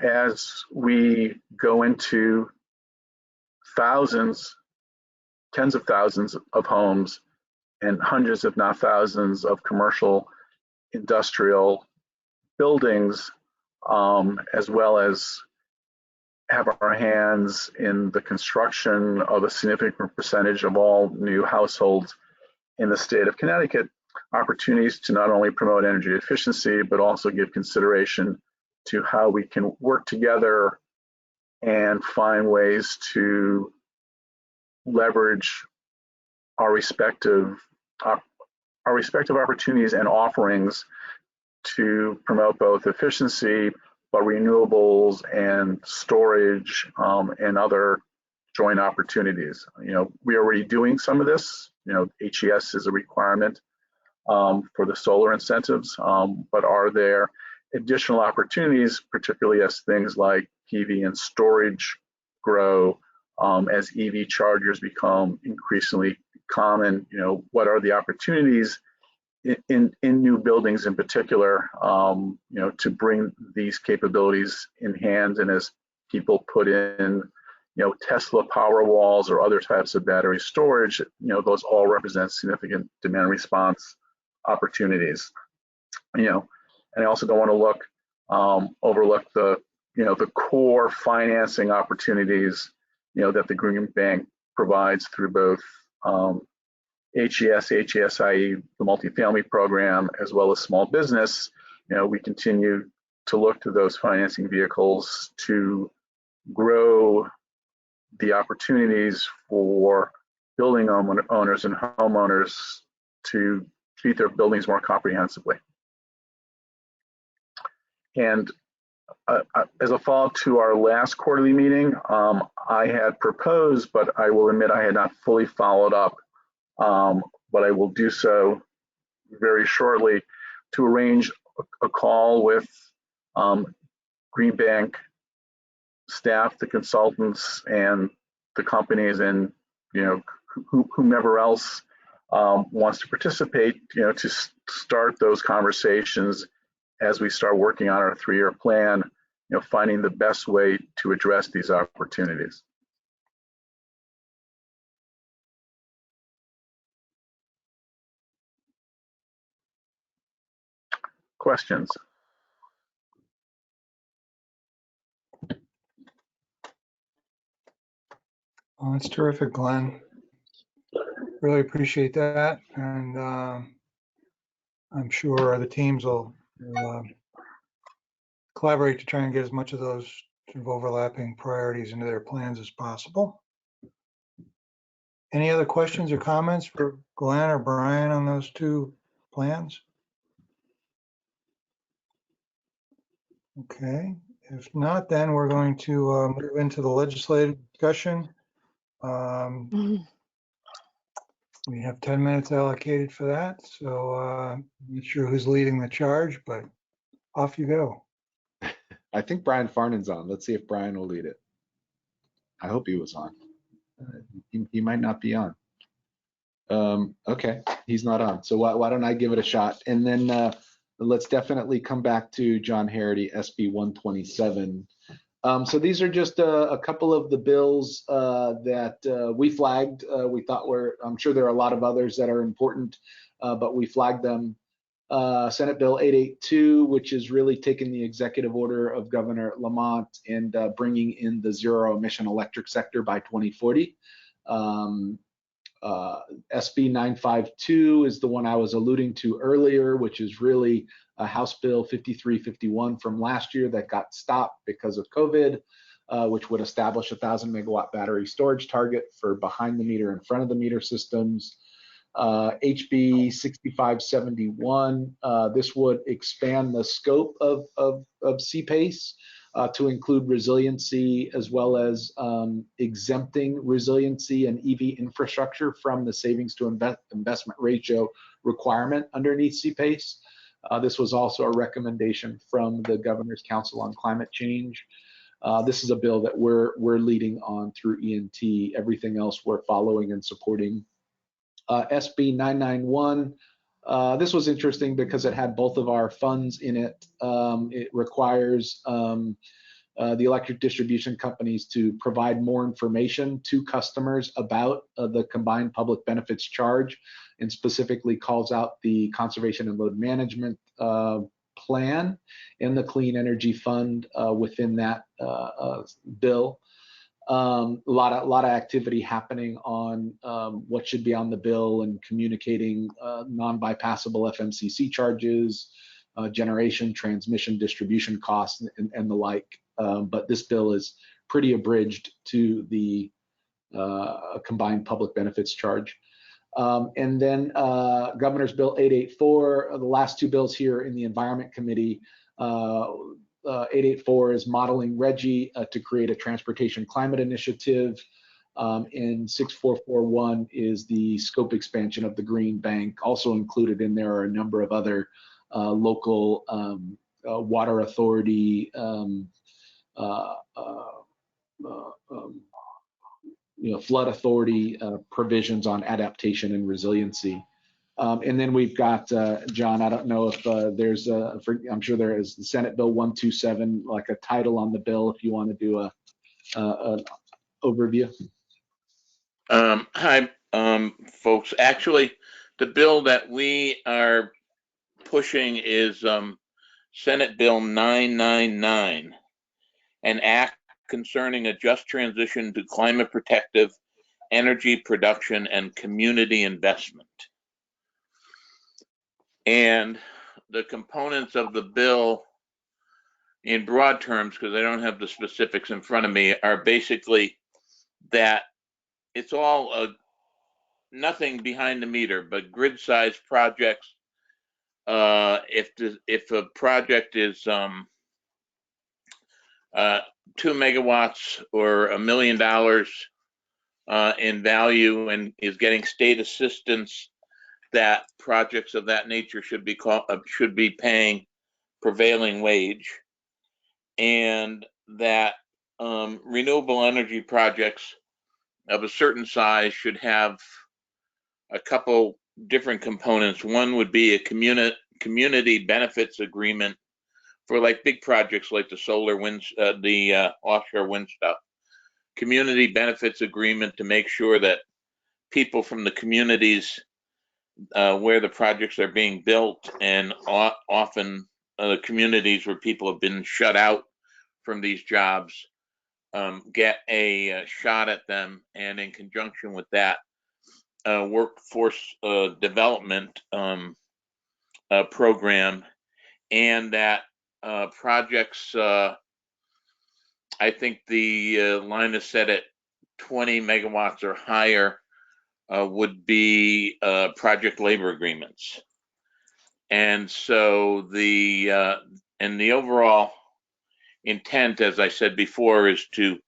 as we go into thousands, tens of thousands of homes and hundreds, if not thousands, of commercial, industrial buildings, as well as have our hands in the construction of a significant percentage of all new households in the state of Connecticut, opportunities to not only promote energy efficiency, but also give consideration to how we can work together and find ways to leverage our respective opportunities and offerings to promote both efficiency, but renewables and storage, and other joint opportunities. We're already doing some of this. HES is a requirement for the solar incentives, but are there additional opportunities, particularly as things like PV and storage grow, as EV chargers become increasingly common? What are the opportunities in new buildings in particular, to bring these capabilities in hand? And as people put in, Tesla power walls or other types of battery storage, those all represent significant demand response opportunities. And I also don't want to overlook the core financing opportunities, that the Green Bank provides through both HES, HESIE, the multifamily program, as well as small business. We continue to look to those financing vehicles to grow the opportunities for building owners and homeowners to treat their buildings more comprehensively. And as a follow-up to our last quarterly meeting, I had proposed, but I will admit I had not fully followed up, but I will do so very shortly, to arrange a call with Green Bank staff, the consultants, and the companies, and whomever else wants to participate, to start those conversations as we start working on our 3-year plan, finding the best way to address these opportunities. Questions? Oh, that's terrific, Glenn. Really appreciate that. And I'm sure the teams will collaborate to try and get as much of those sort of overlapping priorities into their plans as possible. Any other questions or comments for Glenn or Brian on those 2 plans? Okay, if not, then we're going to move into the legislative discussion. We have 10 minutes allocated for that, so I'm not sure who's leading the charge, but off you go. I think Brian Farnan's on. Let's see if Brian will lead it. I hope he was on. He might not be on. Okay, he's not on. So why don't I give it a shot? And then let's definitely come back to John Harity, SB 127. So these are just a couple of the bills that we flagged. We thought I'm sure there are a lot of others that are important, but we flagged them. Senate Bill 882, which is really taking the executive order of Governor Lamont and bringing in the zero emission electric sector by 2040. SB 952 is the one I was alluding to earlier, which is really a House Bill 5351 from last year that got stopped because of COVID, which would establish a 1,000 megawatt battery storage target for behind the meter and front of the meter systems. HB 6571, this would expand the scope of CPACE to include resiliency as well as exempting resiliency and EV infrastructure from the savings to investment ratio requirement underneath CPACE. This was also a recommendation from the Governor's Council on Climate Change. This is a bill that we're leading on through ENT. Everything else we're following and supporting. SB 991. This was interesting because it had both of our funds in it. It requires the electric distribution companies to provide more information to customers about the combined public benefits charge, and specifically calls out the conservation and load management plan and the clean energy fund within that bill. A lot of activity happening on what should be on the bill and communicating non-bypassable FMCC charges, generation, transmission, distribution costs, and the like. But this bill is pretty abridged to the combined public benefits charge. And then Governor's Bill 884, the last 2 bills here in the Environment Committee. 884 is modeling RGGI to create a transportation climate initiative. And 6441 is the scope expansion of the Green Bank. Also included in there are a number of other local water authority, flood authority provisions on adaptation and resiliency. And then we've got, John, I don't know if there's, I'm sure there is the Senate Bill 127, like a title on the bill, if you want to do an overview. Hi, folks. Actually, the bill that we are pushing is Senate Bill 999, an act concerning a just transition to climate protective energy production and community investment. And the components of the bill, in broad terms, because I don't have the specifics in front of me, are basically that it's all nothing behind the meter, but grid-sized projects. If a project is 2 megawatts or $1 million in value and is getting state assistance, that projects of that nature should be paying prevailing wage, and that renewable energy projects of a certain size should have a couple different components. One would be a community benefits agreement for like big projects like the solar wind, the offshore wind stuff. Community benefits agreement to make sure that people from the communities where the projects are being built, and often communities where people have been shut out from these jobs, get a shot at them, and in conjunction with that, workforce development program, and that projects, I think the line is set at 20 megawatts or higher, would be project labor agreements. And so the overall intent, as I said before, is to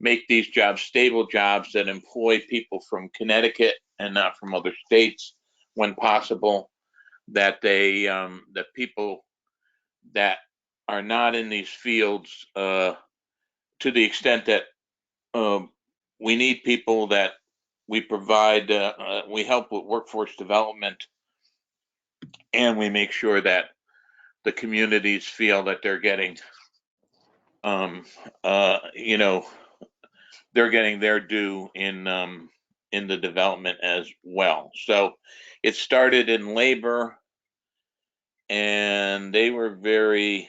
make these jobs stable jobs that employ people from Connecticut and not from other states when possible. That that people that are not in these fields, to the extent that we need people, that we provide, we help with workforce development, and we make sure that the communities feel that they're getting, you know, they're getting their due in the development as well. So it started in labor, and they were very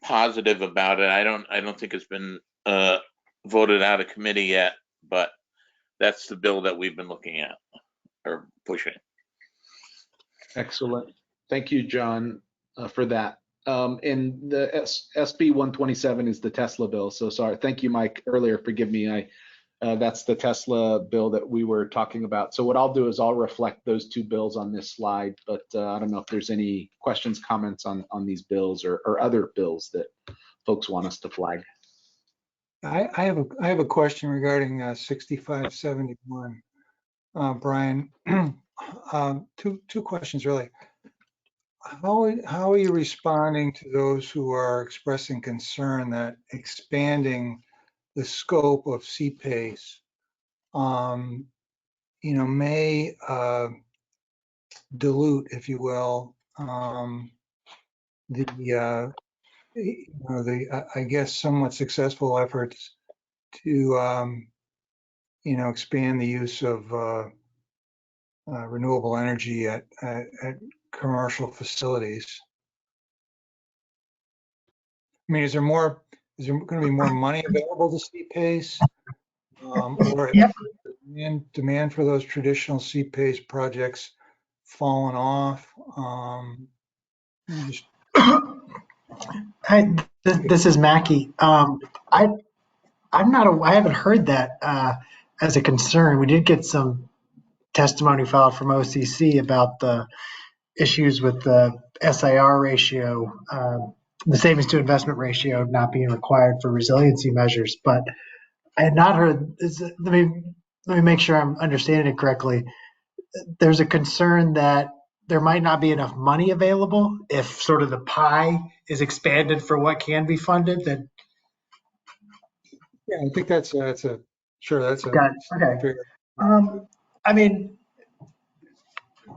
positive about it. I don't think it's been voted out of committee yet, but that's the bill that we've been looking at or pushing. Excellent. Thank you, John, for that. And the SB 127 is the Tesla bill. So sorry. Thank you, Mike, earlier. Forgive me. That's the Tesla bill that we were talking about. So what I'll do is I'll reflect those two bills on this slide, but I don't know if there's any questions, comments on these bills or other bills that folks want us to flag. I have a question regarding 6571. Brian, two questions really. How are you responding to those who are expressing concern that expanding the scope of CPACE, may dilute, if you will, the I guess somewhat successful efforts to expand the use of renewable energy at commercial facilities? I mean, is there going to be more money available to CPACE, or Yep. demand for those traditional CPACE projects fallen off? Hi, this is Mackie. I haven't heard that as a concern. We did get some testimony filed from OCC about the issues with the SIR ratio, the savings to investment ratio not being required for resiliency measures. But I had not heard. Let me make sure I'm understanding it correctly. There's a concern that there might not be enough money available if sort of the pie is expanded for what can be funded. That Yeah, I think that's a sure. That's a got it. Okay. fair. I mean,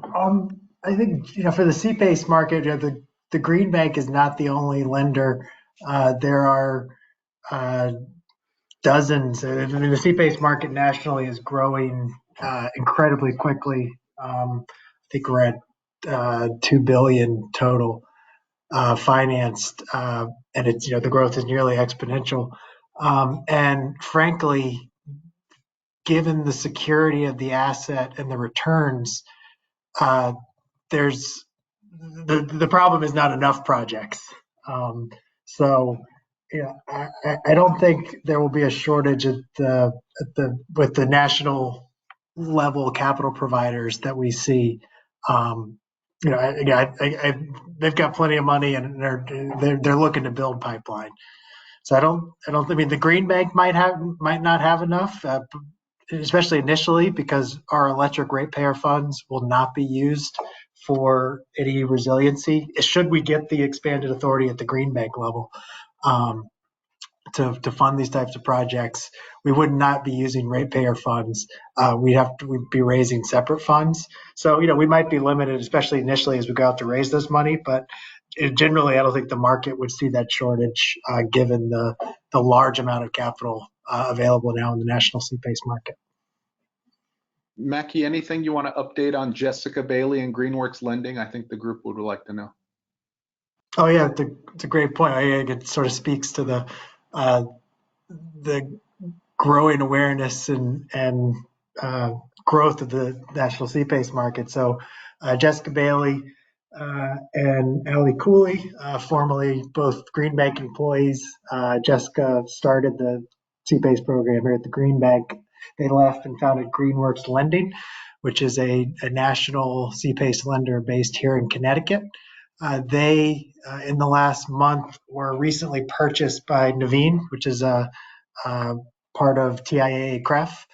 I think for the CPACE market, the Green Bank is not the only lender. There are dozens. I mean, the CPACE market nationally is growing incredibly quickly. I think we're at $2 billion total financed, and it's the growth is nearly exponential. And frankly, given the security of the asset and the returns, there's the problem is not enough projects. So I don't think there will be a shortage with the national level capital providers that we see. They've got plenty of money and they're looking to build pipeline. So I mean, the Green Bank might not have enough, especially initially, because our electric ratepayer funds will not be used for any resiliency. Should we get the expanded authority at the Green Bank level to fund these types of projects, we would not be using ratepayer funds. We'd be raising separate funds. So, we might be limited, especially initially as we go out to raise this money, but generally, I don't think the market would see that shortage given the large amount of capital available now in the national sea-based market. Mackie, anything you want to update on Jessica Bailey and Greenworks Lending? I think the group would like to know. Oh yeah, it's a great point. I think it sort of speaks to the growing awareness and growth of the national sea-based market. So Jessica Bailey and Ali Cooley, formerly both Green Bank employees. Jessica started the sea-based program here at the Green Bank. They left and founded Greenworks Lending, which is a national sea-based lender based here in Connecticut. They, in the last month, were recently purchased by Naveen, which is a part of TIAA CREF.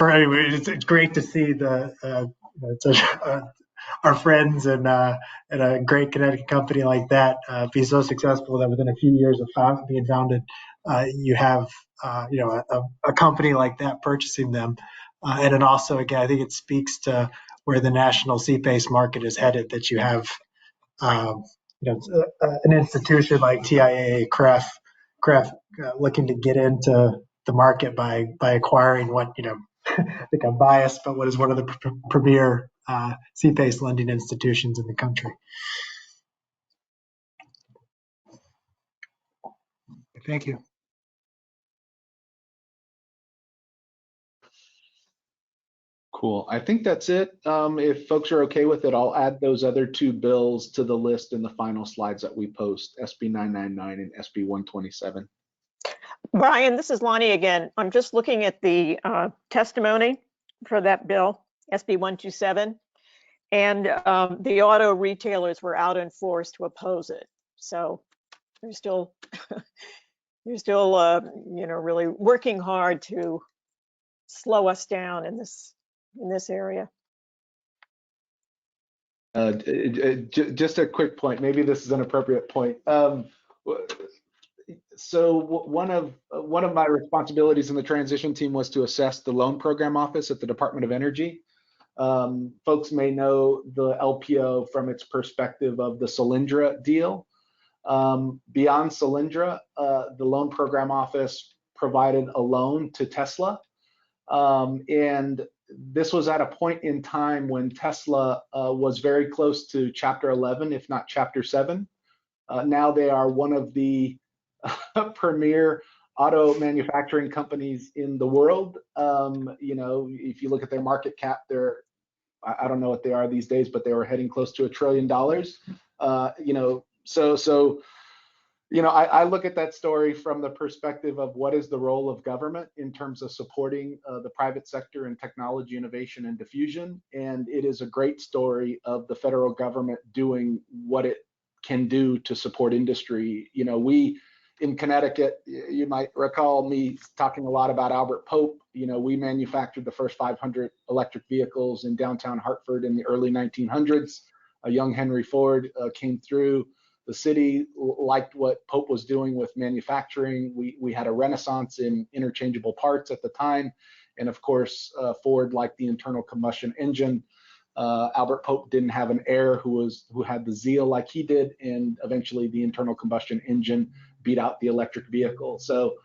Anyway, it's great to see our friends and a great Connecticut company like that be so successful that within a few years of being founded, you have a company like that purchasing them. And then also, again, I think it speaks to where the national sea-based market is headed, that you have an institution like TIAA CREF looking to get into the market by acquiring what, I think I'm biased, but what is one of the premier sea-based lending institutions in the country. Thank you. Cool. I think that's it. If folks are okay with it, I'll add those other two bills to the list in the final slides that we post, SB 999 and SB 127. Brian, this is Lonnie again. I'm just looking at the testimony for that bill, SB 127, and the auto retailers were out in force to oppose it. So they're still, really working hard to slow us down in this area. Just a quick point. Maybe this is an appropriate point. So one of my responsibilities in the transition team was to assess the loan program office at the Department of Energy. Folks may know the LPO from its perspective of the Solyndra deal. Beyond Solyndra, the loan program office provided a loan to Tesla. And this was at a point in time when Tesla was very close to Chapter 11, if not Chapter 7. Now they are one of the premier auto manufacturing companies in the world. If you look at their market cap, I don't know what they are these days, but they were heading close to $1 trillion. I look at that story from the perspective of what is the role of government in terms of supporting the private sector in technology innovation and diffusion. And it is a great story of the federal government doing what it can do to support industry. We in Connecticut, you might recall me talking a lot about Albert Pope. We manufactured the first 500 electric vehicles in downtown Hartford in the early 1900s. A young Henry Ford came through. The city liked what Pope was doing with manufacturing. We had a renaissance in interchangeable parts at the time. And of course, Ford liked the internal combustion engine. Albert Pope didn't have an heir who had the zeal like he did, and eventually the internal combustion engine beat out the electric vehicle. So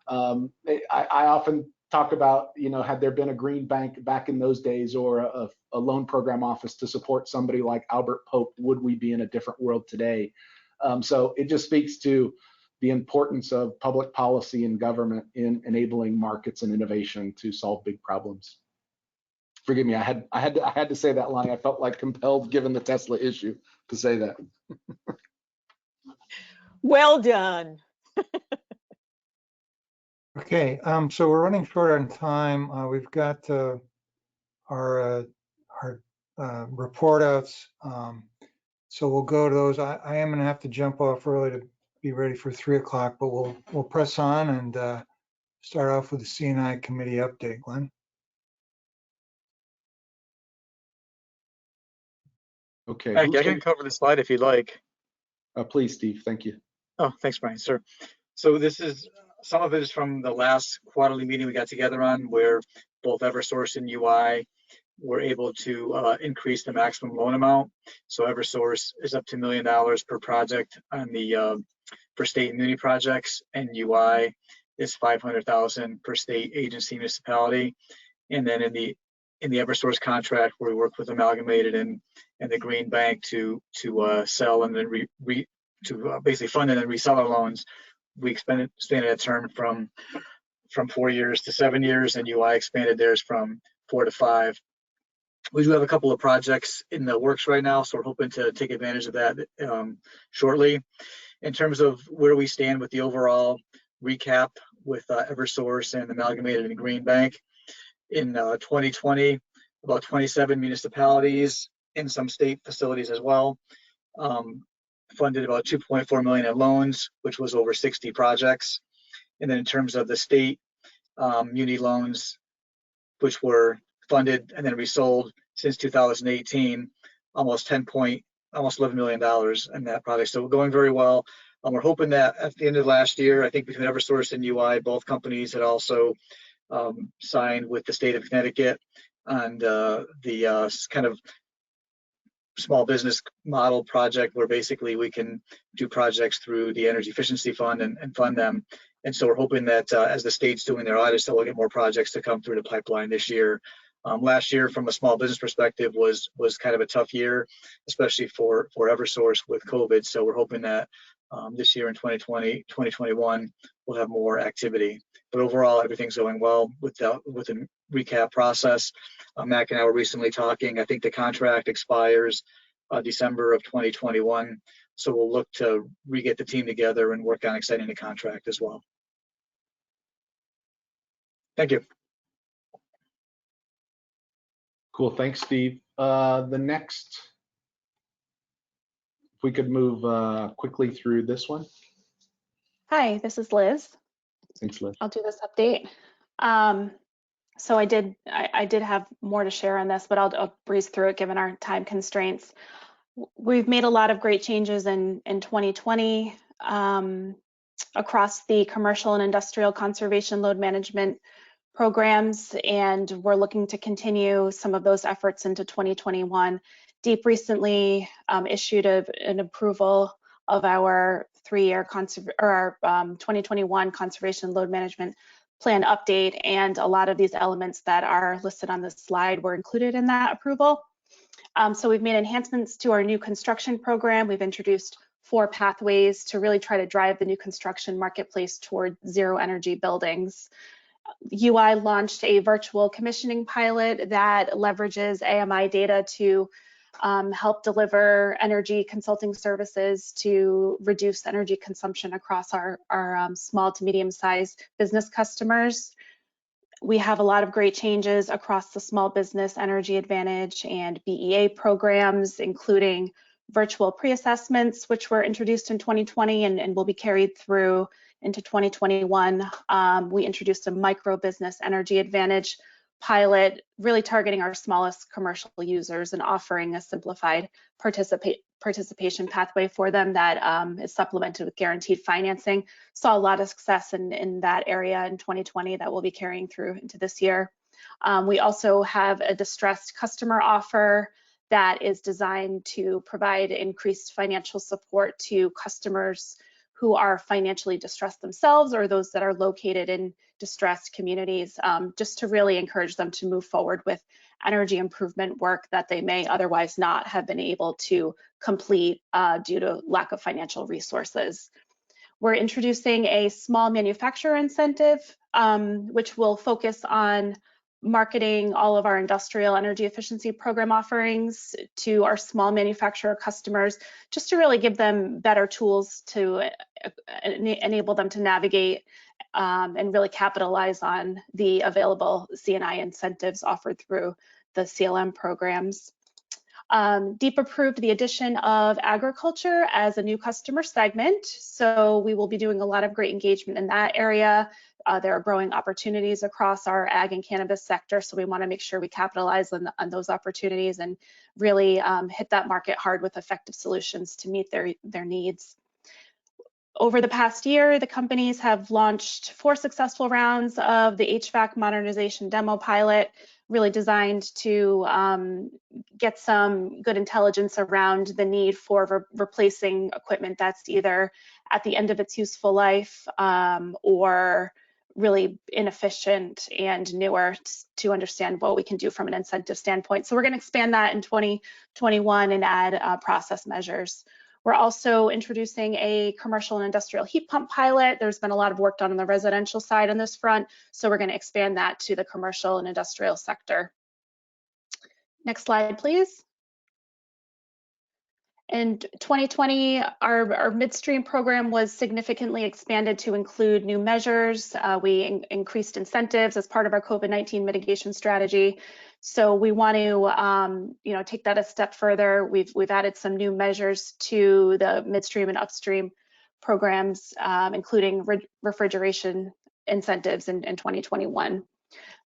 I often talk about, had there been a green bank back in those days or a loan program office to support somebody like Albert Pope, would we be in a different world today? So it just speaks to the importance of public policy and government in enabling markets and innovation to solve big problems. Forgive me, I had to say that line. I felt like compelled, given the Tesla issue, to say that. Well done. Okay, so we're running short on time. We've got our report outs. So we'll go to those. I am going to have to jump off early to be ready for 3 o'clock, but we'll press on and start off with the C&I committee update. Glenn. Okay. I can cover the slide if you'd like. Please, Steve, thank you. Oh, thanks, Brian. Sir. So this is, some of it is from the last quarterly meeting we got together on, where both Eversource and UI were able to increase the maximum loan amount. So Eversource is up to $1 million per project on the for state and muni projects, and UI is $500,000 per state agency municipality. And then in the Eversource contract, where we work with Amalgamated and the Green Bank to sell and then basically fund and then resell our loans, we expanded that term from 4 years to 7 years, and UI expanded theirs from 4 to 5. We do have a couple of projects in the works right now, so we're hoping to take advantage of that shortly. In terms of where we stand with the overall recap with Eversource and Amalgamated and Green Bank, in 2020, about 27 municipalities and some state facilities as well funded about $2.4 million in loans, which was over 60 projects. And then in terms of the state muni loans, which were funded and then resold since 2018, almost $11 million in that project. So we're going very well. We're hoping that at the end of last year, I think between Eversource and UI, both companies had also signed with the state of Connecticut on the kind of small business model project, where basically we can do projects through the Energy Efficiency Fund and fund them. And so we're hoping that as the state's doing their audits, they'll get more projects to come through the pipeline this year. Last year, from a small business perspective, was kind of a tough year, especially for Eversource with COVID. So we're hoping that this year in 2020, 2021, we'll have more activity. But overall, everything's going well with the recap process. Mac and I were recently talking. I think the contract expires December of 2021. So we'll look to re-get the team together and work on extending the contract as well. Thank you. Cool, thanks, Steve. The next, if we could move quickly through this one. Hi, this is Liz. Thanks, Liz. I'll do this update. So I did have more to share on this, but I'll breeze through it given our time constraints. We've made a lot of great changes in 2020 across the commercial and industrial conservation load management programs, and we're looking to continue some of those efforts into 2021. DEEP recently issued an approval of our 2021 conservation load management plan update, and a lot of these elements that are listed on this slide were included in that approval. So we've made enhancements to our new construction program. We've introduced 4 pathways to really try to drive the new construction marketplace toward zero energy buildings. UI launched a virtual commissioning pilot that leverages AMI data to help deliver energy consulting services to reduce energy consumption across our small to medium-sized business customers. We have a lot of great changes across the Small Business Energy Advantage and BEA programs, including virtual pre-assessments, which were introduced in 2020 and will be carried through into 2021. We introduced a Micro Business Energy Advantage pilot, really targeting our smallest commercial users and offering a simplified participation pathway for them that is supplemented with guaranteed financing. Saw a lot of success in that area in 2020 that we'll be carrying through into this year. We also have a distressed customer offer that is designed to provide increased financial support to customers who are financially distressed themselves or those that are located in distressed communities, just to really encourage them to move forward with energy improvement work that they may otherwise not have been able to complete due to lack of financial resources. We're introducing a small manufacturer incentive, which will focus on marketing all of our industrial energy efficiency program offerings to our small manufacturer customers, just to really give them better tools to enable them to navigate and really capitalize on the available C&I incentives offered through the C&LM programs. DEEP approved the addition of agriculture as a new customer segment, so we will be doing a lot of great engagement in that area. there are growing opportunities across our ag and cannabis sector, so we want to make sure we capitalize on those opportunities and really hit that market hard with effective solutions to meet their needs. Over the past year, the companies have launched 4 successful rounds of the HVAC modernization demo pilot, really designed to get some good intelligence around the need for replacing equipment that's either at the end of its useful life or really inefficient and newer, to understand what we can do from an incentive standpoint. So we're going to expand that in 2021 and add process measures. We're also introducing a commercial and industrial heat pump pilot. There's been a lot of work done on the residential side on this front, so we're going to expand that to the commercial and industrial sector. Next slide, please. In 2020, our midstream program was significantly expanded to include new measures. We increased incentives as part of our COVID-19 mitigation strategy. So we want to, take that a step further. We've added some new measures to the midstream and upstream programs, including refrigeration incentives in 2021.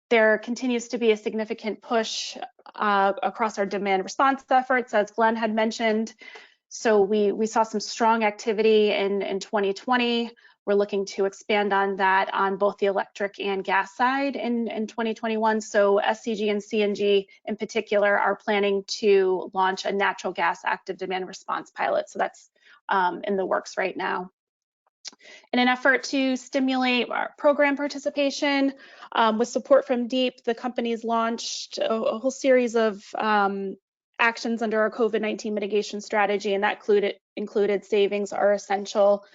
There continues to be a significant push across our demand response efforts, as Glenn had mentioned. So we saw some strong activity in 2020. We're looking to expand on that on both the electric and gas side in 2021. So SCG and CNG in particular are planning to launch a natural gas active demand response pilot. So that's in the works right now. In an effort to stimulate our program participation, with support from DEEP, the companies launched a whole series of actions under our COVID-19 mitigation strategy, and that included savings are essential,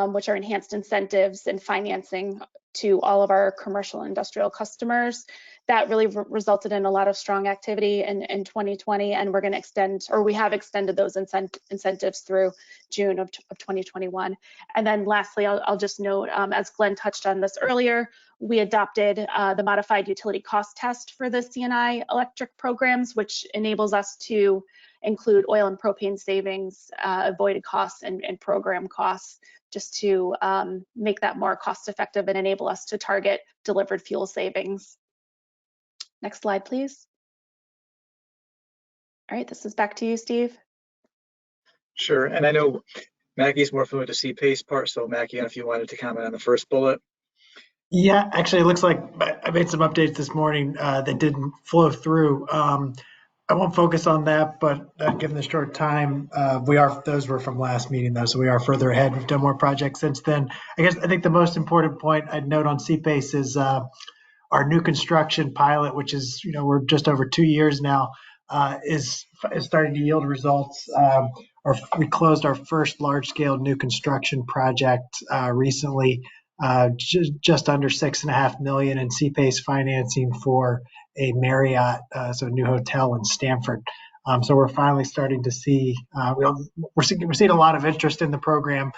which are enhanced incentives and financing to all of our commercial and industrial customers. That really resulted in a lot of strong activity in 2020, and we're going to extend, or we have extended those incentives through June of 2021. And then lastly, I'll just note, as Glenn touched on this earlier, we adopted the modified utility cost test for the C&I electric programs, which enables us to include oil and propane savings, avoided costs, and program costs, just to make that more cost effective and enable us to target delivered fuel savings. Next slide, please. All right, this is back to you, Steve. Sure, and I know Mackie's more familiar with the CPACE part, so Mackie, if you wanted to comment on the first bullet. Yeah, actually, it looks like I made some updates this morning that didn't flow through. I won't focus on that, but given the short time, those were from last meeting though, so we are further ahead. We've done more projects since then. I think the most important point I'd note on CPACE is our new construction pilot, which is, we're just over 2 years now, is starting to yield results. We closed our first large-scale new construction project recently, just under $6.5 million in CPACE financing for a Marriott, so a new hotel in Stamford. So we're finally starting to see, we're seeing a lot of interest in the program,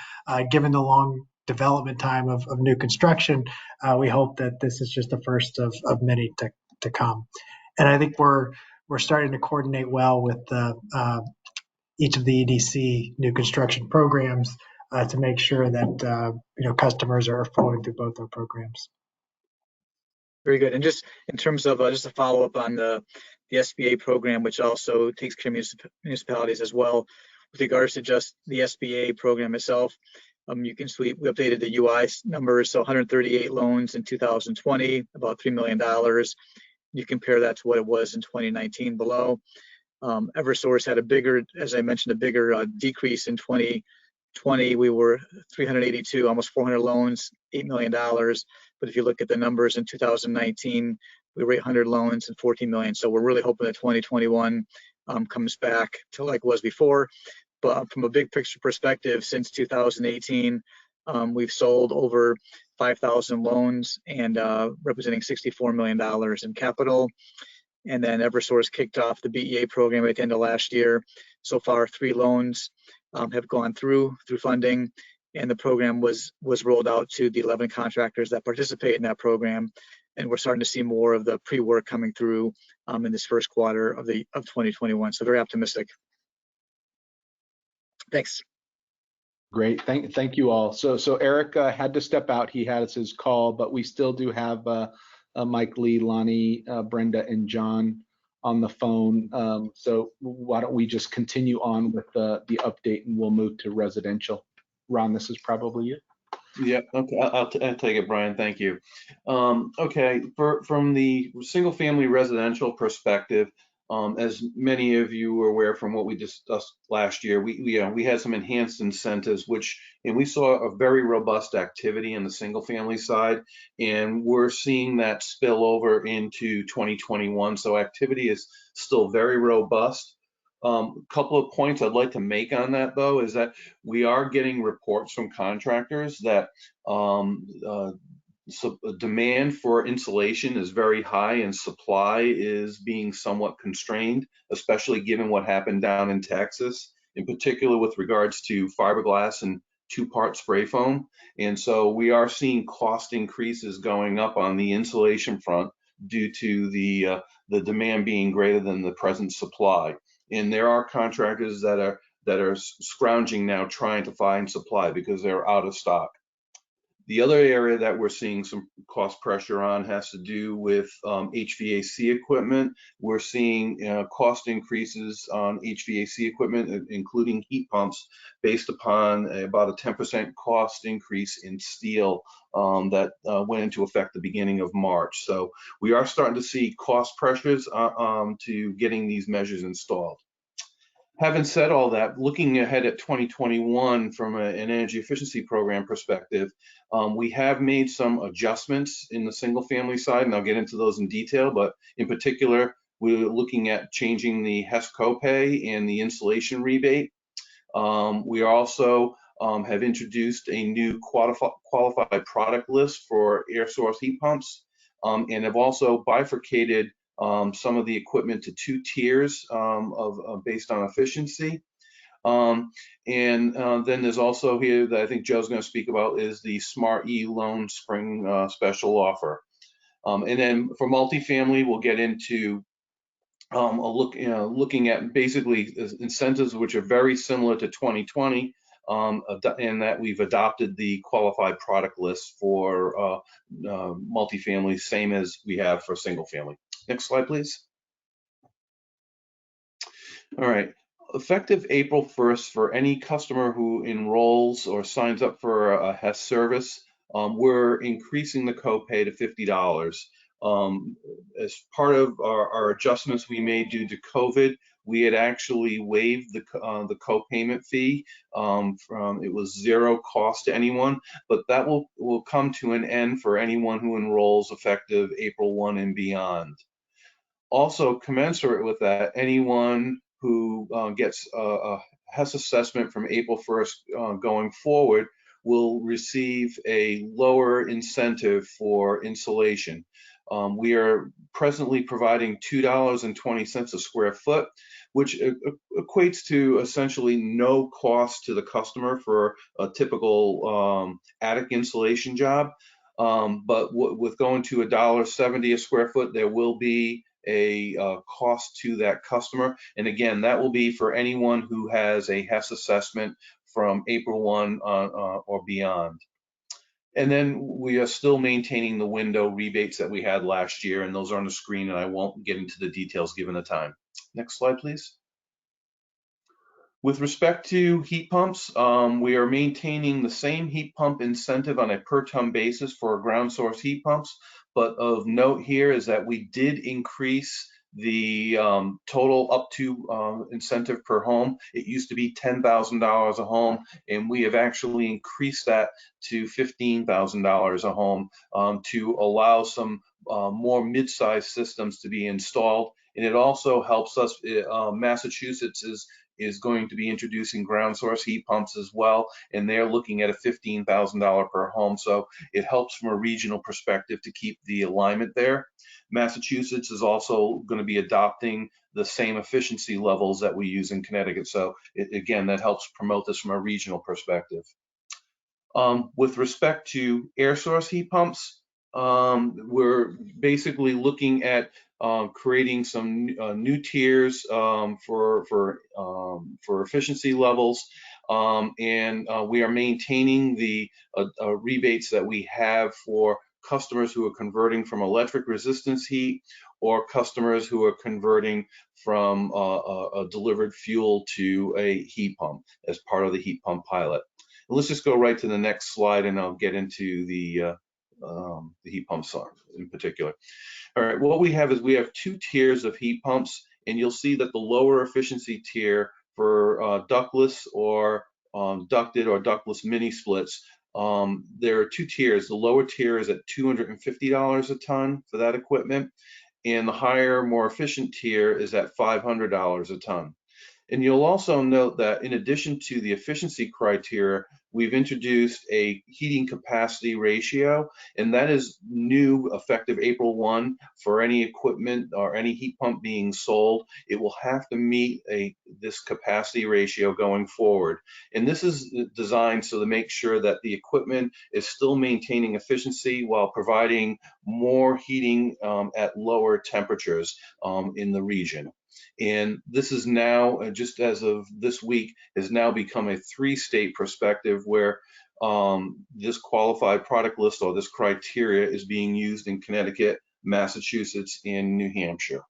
given the long development time of new construction. We hope that this is just the first of many to come. And I think we're starting to coordinate well with each of the EDC new construction programs to make sure that customers are flowing through both our programs. Very good. And just in terms of just a follow up on the SBA program, which also takes care of municipalities as well, with regards to just the SBA program itself, you can see we updated the UI numbers, so 138 loans in 2020, about $3 million. You compare that to what it was in 2019 below. Eversource had a bigger, as I mentioned, a bigger decrease in 2020. We were 382, almost 400 loans, $8 million. But if you look at the numbers in 2019, we were 800 loans and 14 million. So we're really hoping that 2021 comes back to like it was before. But from a big picture perspective, since 2018, we've sold over 5,000 loans and representing $64 million in capital. And then Eversource kicked off the BEA program at the end of last year. So far, 3 loans have gone through funding, and the program was rolled out to the 11 contractors that participate in that program. And we're starting to see more of the pre-work coming through in this first quarter of 2021. So very optimistic. Thanks. Great, thank you all. So Eric had to step out. He has his call, but we still do have Mike Lee, Lonnie, Brenda, and John on the phone. So why don't we just continue on with the update, and we'll move to residential. Ron, this is probably you. Yeah, okay, I'll take it, Brian. Thank you. Okay, from the single-family residential perspective, as many of you were aware from what we discussed last year, we had some enhanced incentives, and we saw a very robust activity in the single-family side, and we're seeing that spill over into 2021. So activity is still very robust. Couple of points I'd like to make on that, though, is that we are getting reports from contractors that so demand for insulation is very high and supply is being somewhat constrained, especially given what happened down in Texas, in particular with regards to fiberglass and two-part spray foam. And so we are seeing cost increases going up on the insulation front due to the demand being greater than the present supply. And there are contractors that are scrounging now trying to find supply because they're out of stock. The other area that we're seeing some cost pressure on has to do with HVAC equipment. We're seeing cost increases on HVAC equipment, including heat pumps, based upon about a 10% cost increase in steel that went into effect the beginning of March. So we are starting to see cost pressures to getting these measures installed. Having said all that, looking ahead at 2021 from an energy efficiency program perspective, we have made some adjustments in the single family side, and I'll get into those in detail, but in particular, we're looking at changing the HES copay and the installation rebate. We also have introduced a new qualified product list for air source heat pumps, and have also bifurcated some of the equipment to 2 tiers based on efficiency. Then there's also here that I think Joe's going to speak about is the Smart E Loan Spring special offer. And then for multifamily, we'll get into looking at basically incentives which are very similar to 2020, and that we've adopted the qualified product list for multifamily, same as we have for single family. Next slide, please. All right. Effective April 1st, for any customer who enrolls or signs up for a HES service, we're increasing the copay to $50. As part of our adjustments we made due to COVID, we had actually waived the co-payment fee. It was 0 cost to anyone, but that will come to an end for anyone who enrolls effective April 1 and beyond. Also, commensurate with that, anyone who gets a HES assessment from April 1st going forward will receive a lower incentive for insulation. We are presently providing $2.20 a square foot, which equates to essentially no cost to the customer for a typical attic insulation job. But with going to $1.70 a square foot, there will be a cost to that customer. And again, that will be for anyone who has a HES assessment from April 1 or beyond. And then we are still maintaining the window rebates that we had last year, and those are on the screen, and I won't get into the details given the time. Next slide, please. With respect to heat pumps, we are maintaining the same heat pump incentive on a per ton basis for ground source heat pumps. But of note here is that we did increase the total up to incentive per home. It used to be $10,000 a home, and we have actually increased that to $15,000 a home to allow some more mid-sized systems to be installed. And it also helps us, Massachusetts is going to be introducing ground source heat pumps as well, and they're looking at a $15,000 per home. So it helps from a regional perspective to keep the alignment there. Massachusetts is also going to be adopting the same efficiency levels that we use in Connecticut. So again, that helps promote this from a regional perspective. With respect to air source heat pumps, we're basically looking at creating some new tiers for efficiency levels. and we are maintaining the rebates that we have for customers who are converting from electric resistance heat or customers who are converting from a delivered fuel to a heat pump as part of the heat pump pilot. And let's just go right to the next slide, and I'll get into the heat pumps in particular. All right, what we have is we have two tiers of heat pumps, and you'll see that the lower efficiency tier for ductless or ducted or ductless mini splits, there are two tiers. The lower tier is at $250 a ton for that equipment, and the higher, more efficient tier is at $500 a ton. And you'll also note that in addition to the efficiency criteria, we've introduced a heating capacity ratio, and that is new effective April 1 for any equipment or any heat pump being sold. It will have to meet this capacity ratio going forward. And this is designed so to make sure that the equipment is still maintaining efficiency while providing more heating at lower temperatures in the region. And this is now, just as of this week, has now become a 3-state perspective where this qualified product list or this criteria is being used in Connecticut, Massachusetts, and New Hampshire.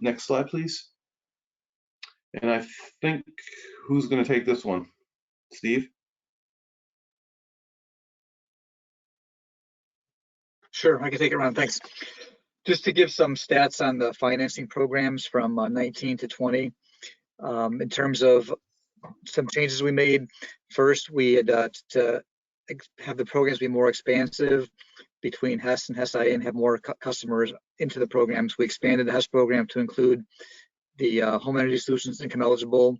Next slide, please. And I think, who's going to take this one? Steve? Sure, I can take it around. Thanks. Just to give some stats on the financing programs from 19 to 20. In terms of some changes we made, first we had to have the programs be more expansive between HES and HESI and have more customers into the programs. We expanded the HES program to include the Home Energy Solutions Income Eligible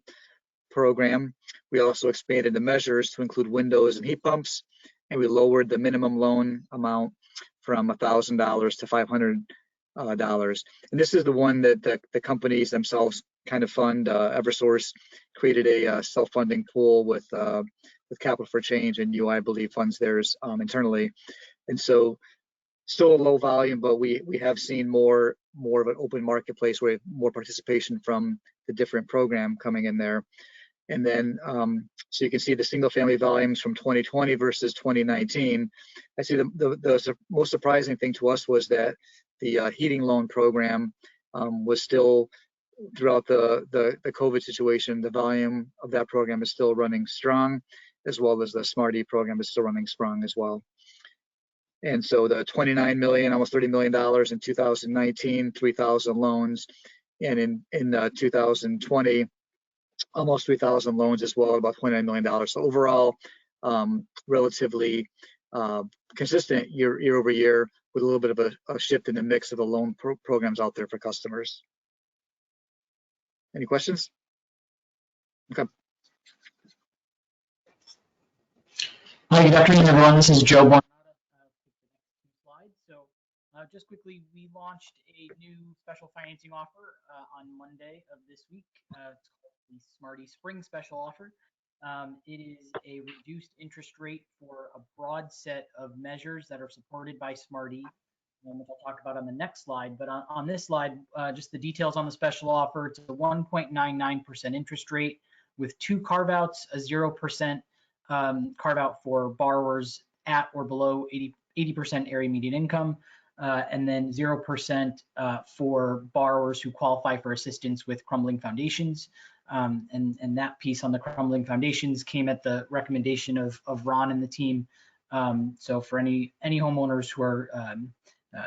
program. We also expanded the measures to include windows and heat pumps, and we lowered the minimum loan amount from $1,000 to $500. And this is the one that the companies themselves kind of fund. Eversource created a self-funding pool with Capital for Change, and UI, I believe, funds theirs internally. And so still a low volume, but we have seen more of an open marketplace where more participation from the different program coming in there. And then, so you can see the single family volumes from 2020 versus 2019. I see the most surprising thing to us was that the heating loan program was still, throughout the COVID situation, the volume of that program is still running strong, as well as the Smart E program is still running strong as well. And so the 29 million, almost $30 million in 2019, 3,000 loans, and in 2020, almost 3,000 loans as well, about $29 million. So overall, relatively consistent year over year, with a little bit of a shift in the mix of the loan programs out there for customers. Any questions? Okay. Hi, good afternoon, everyone. This is Joe Bornata. So just quickly, we launched a new special financing offer on Monday of this week. It's called the Smarty Spring Special Offer. It is a reduced interest rate for a broad set of measures that are supported by Smarty, which I'll talk about on the next slide. But on this slide, just the details on the special offer. It's a 1.99% interest rate with 2 carve-outs, a 0% carve-out for borrowers at or below 80% area median income, and then 0% for borrowers who qualify for assistance with crumbling foundations. And that piece on the crumbling foundations came at the recommendation of Ron and the team. So for any homeowners who are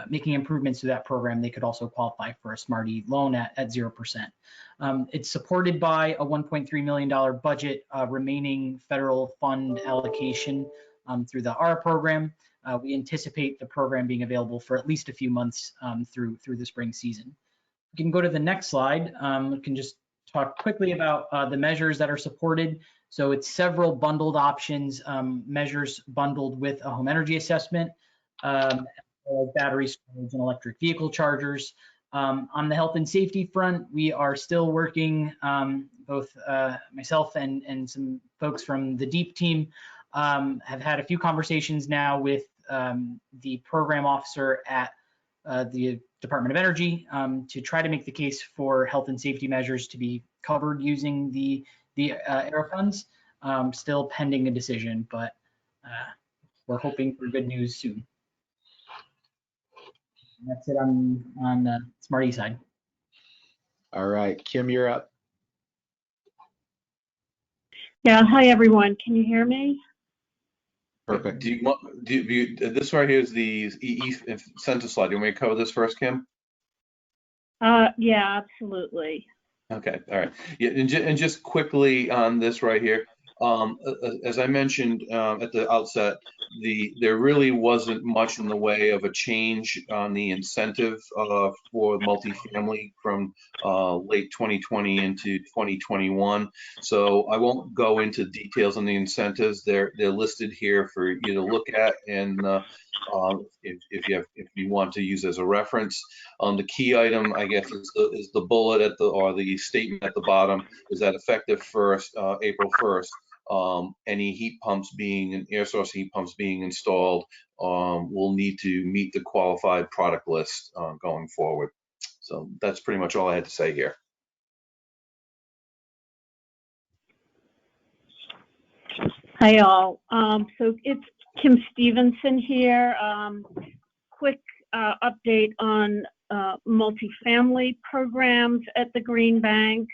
making improvements to that program, they could also qualify for a Smarty loan at 0%. It's supported by a $1.3 million budget remaining federal fund allocation through the ARA program. We anticipate the program being available for at least a few months through the spring season. We can go to the next slide. We can just talk quickly about the measures that are supported. So it's several bundled options, measures bundled with a home energy assessment, battery storage and electric vehicle chargers. On the health and safety front, we are still working, both myself and some folks from the DEEP team have had a few conversations now with the program officer at the Department of Energy to try to make the case for health and safety measures to be covered using the the AIR funds. Still pending a decision, but we're hoping for good news soon. And that's it on the Smarty side. All right, Kim, you're up. Yeah, hi everyone. Can you hear me? Perfect. Do you want, this right here is the EE incentive slide. Do you want me to cover this first, Kim? Yeah, absolutely. Okay, all right. Yeah, and just quickly on this right here, as I mentioned at the outset, there really wasn't much in the way of a change on the incentive for multifamily from late 2020 into 2021. So I won't go into details on the incentives. They're listed here for you to look at, and if you want to use as a reference. The key item, I guess, is the bullet at or the statement at the bottom, is that effective April 1st, any heat pumps and air source heat pumps being installed will need to meet the qualified product list going forward. So that's pretty much all I had to say here. Hi all. So it's Kim Stevenson here. Quick update on multifamily programs at the Green Bank.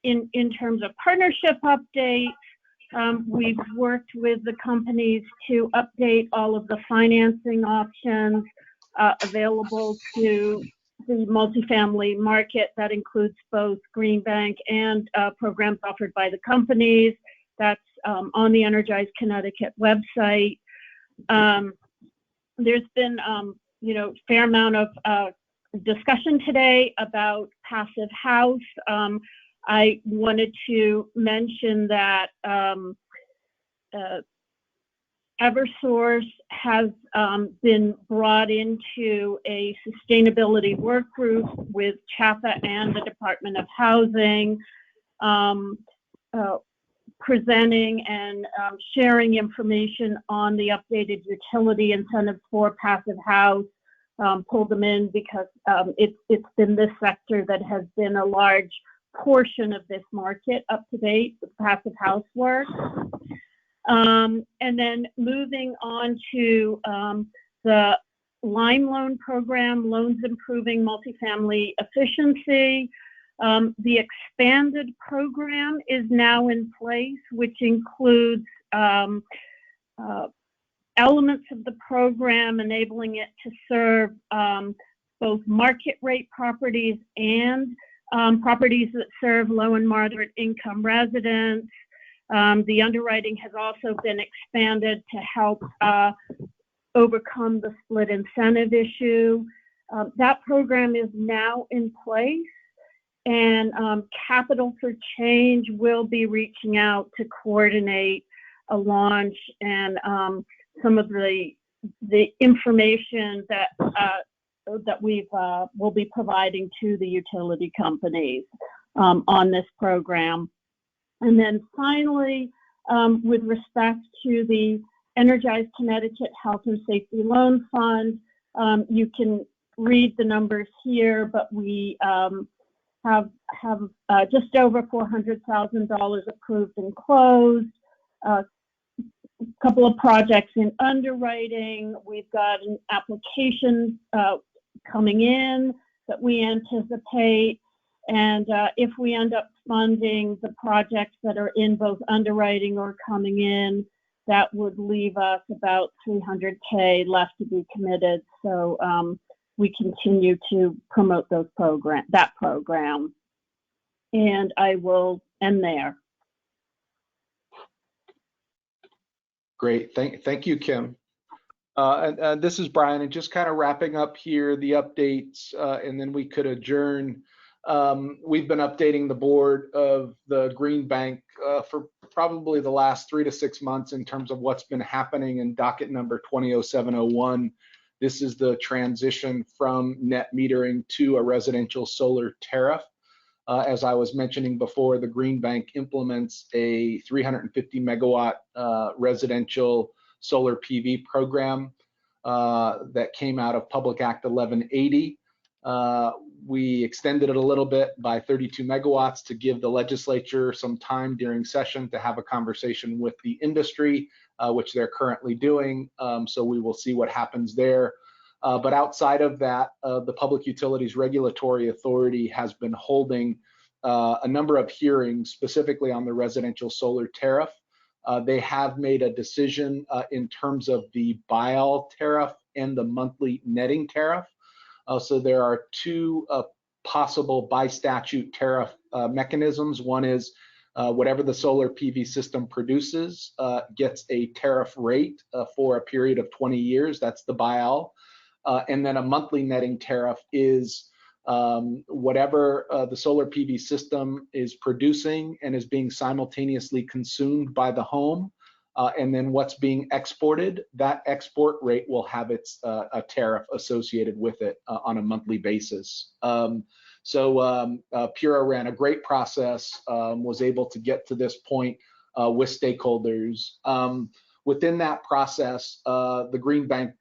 In terms of partnership updates, we've worked with the companies to update all of the financing options available to the multifamily market. That includes both Green Bank and programs offered by the companies. That's on the Energize Connecticut website. There's been, fair amount of discussion today about passive house. I wanted to mention that Eversource has been brought into a sustainability work group with CHAPA and the Department of Housing, presenting and sharing information on the updated utility incentives for passive house. Pulled them in because it's been this sector that has been a large portion of this market up to date with passive house work. And then moving on to the Lime Loan Program, Loans Improving Multifamily Efficiency. The expanded program is now in place, which includes elements of the program enabling it to serve both market rate properties and properties that serve low and moderate income residents. The underwriting has also been expanded to help overcome the split incentive issue. That program is now in place, and Capital for Change will be reaching out to coordinate a launch and some of the information that we will be providing to the utility companies on this program. And then finally, with respect to the Energize Connecticut Health and Safety Loan Fund, you can read the numbers here, but we have just over $400,000 approved and closed. Couple of projects in underwriting. We've got an application coming in that we anticipate, and if we end up funding the projects that are in both underwriting or coming in, that would leave us about $300K left to be committed. So we continue to promote that program, and I will end there. Great. Thank you, Kim. And this is Brian, and just kind of wrapping up here the updates, and then we could adjourn. We've been updating the board of the Green Bank for probably the last 3 to 6 months in terms of what's been happening in docket number 200701. This is the transition from net metering to a residential solar tariff. As I was mentioning before, the Green Bank implements a 350 megawatt residential solar PV program that came out of Public Act 1180. We extended it a little bit by 32 megawatts to give the legislature some time during session to have a conversation with the industry, which they're currently doing. So we will see what happens there. But outside of that, the Public Utilities Regulatory Authority has been holding a number of hearings specifically on the residential solar tariff. They have made a decision in terms of the buy-all tariff and the monthly netting tariff. So there are two possible by statute tariff mechanisms. One is whatever the solar PV system produces gets a tariff rate for a period of 20 years. That's the buy-all. And then a monthly netting tariff is whatever the solar PV system is producing and is being simultaneously consumed by the home. And then what's being exported, that export rate will have its a tariff associated with it on a monthly basis. Pura ran a great process, was able to get to this point with stakeholders. Within that process, the Green Bank,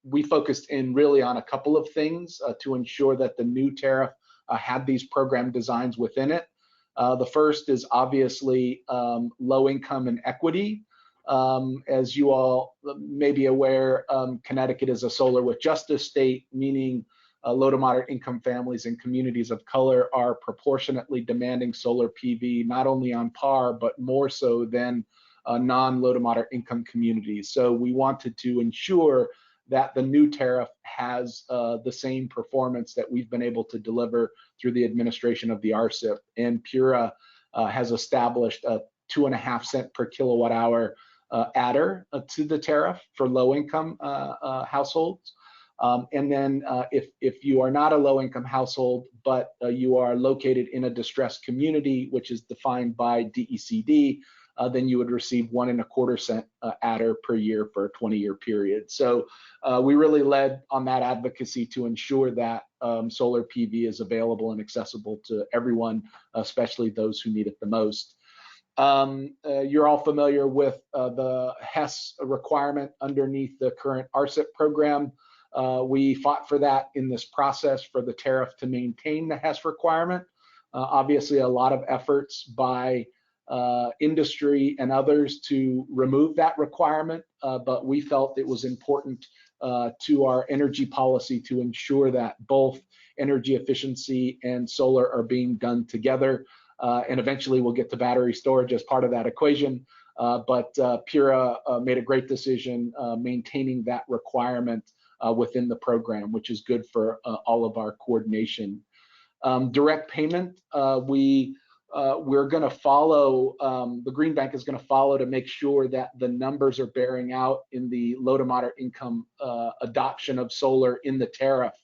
we focused in really on a couple of things to ensure that the new tariff had these program designs within it. The first is obviously low income and equity. As you all may be aware, Connecticut is a solar with justice state, meaning low to moderate income families and communities of color are proportionately demanding solar PV, not only on par, but more so than non-low to moderate income communities. So we wanted to ensure that the new tariff has the same performance that we've been able to deliver through the administration of the RSIP. And Pura has established a 2.5 cent per kilowatt hour adder to the tariff for low income households. And then if you are not a low income household, but you are located in a distressed community, which is defined by DECD, then you would receive 1.25 cent adder per year for a 20-year period. So we really led on that advocacy to ensure that solar PV is available and accessible to everyone, especially those who need it the most. You're all familiar with the HES requirement underneath the current RSIP program. We fought for that in this process for the tariff to maintain the HES requirement. Obviously, a lot of efforts by industry and others to remove that requirement, but we felt it was important to our energy policy to ensure that both energy efficiency and solar are being done together. And eventually we'll get to battery storage as part of that equation. But Pura made a great decision maintaining that requirement within the program, which is good for all of our coordination. Direct payment, we're going to follow, the Green Bank is going to follow to make sure that the numbers are bearing out in the low to moderate income adoption of solar in the tariff.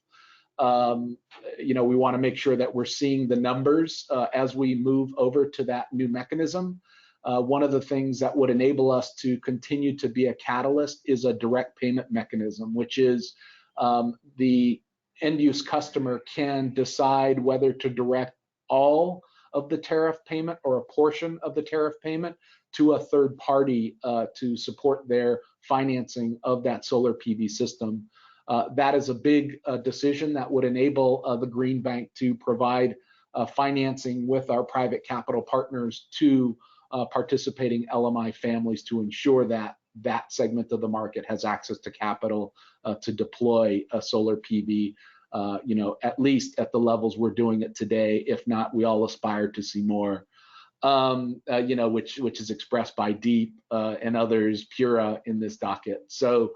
We want to make sure that we're seeing the numbers as we move over to that new mechanism. One of the things that would enable us to continue to be a catalyst is a direct payment mechanism, which is the end use customer can decide whether to direct all of the tariff payment or a portion of the tariff payment to a third party to support their financing of that solar PV system. That is a big decision that would enable the Green Bank to provide financing with our private capital partners to participating LMI families to ensure that that segment of the market has access to capital to deploy a solar PV, at least at the levels we're doing it today. If not, we all aspire to see more, which is expressed by DEEP and others, Pura in this docket. So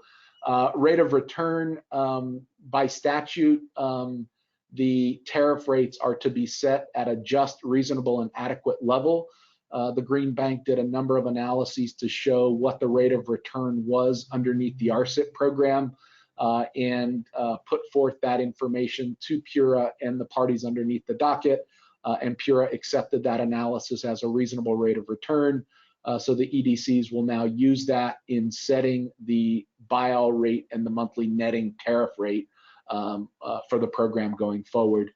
rate of return by statute, the tariff rates are to be set at a just, reasonable, and adequate level. The Green Bank did a number of analyses to show what the rate of return was underneath the RSIP program and put forth that information to Pura and the parties underneath the docket. And Pura accepted that analysis as a reasonable rate of return. So the EDCs will now use that in setting the buy-all rate and the monthly netting tariff rate for the program going forward.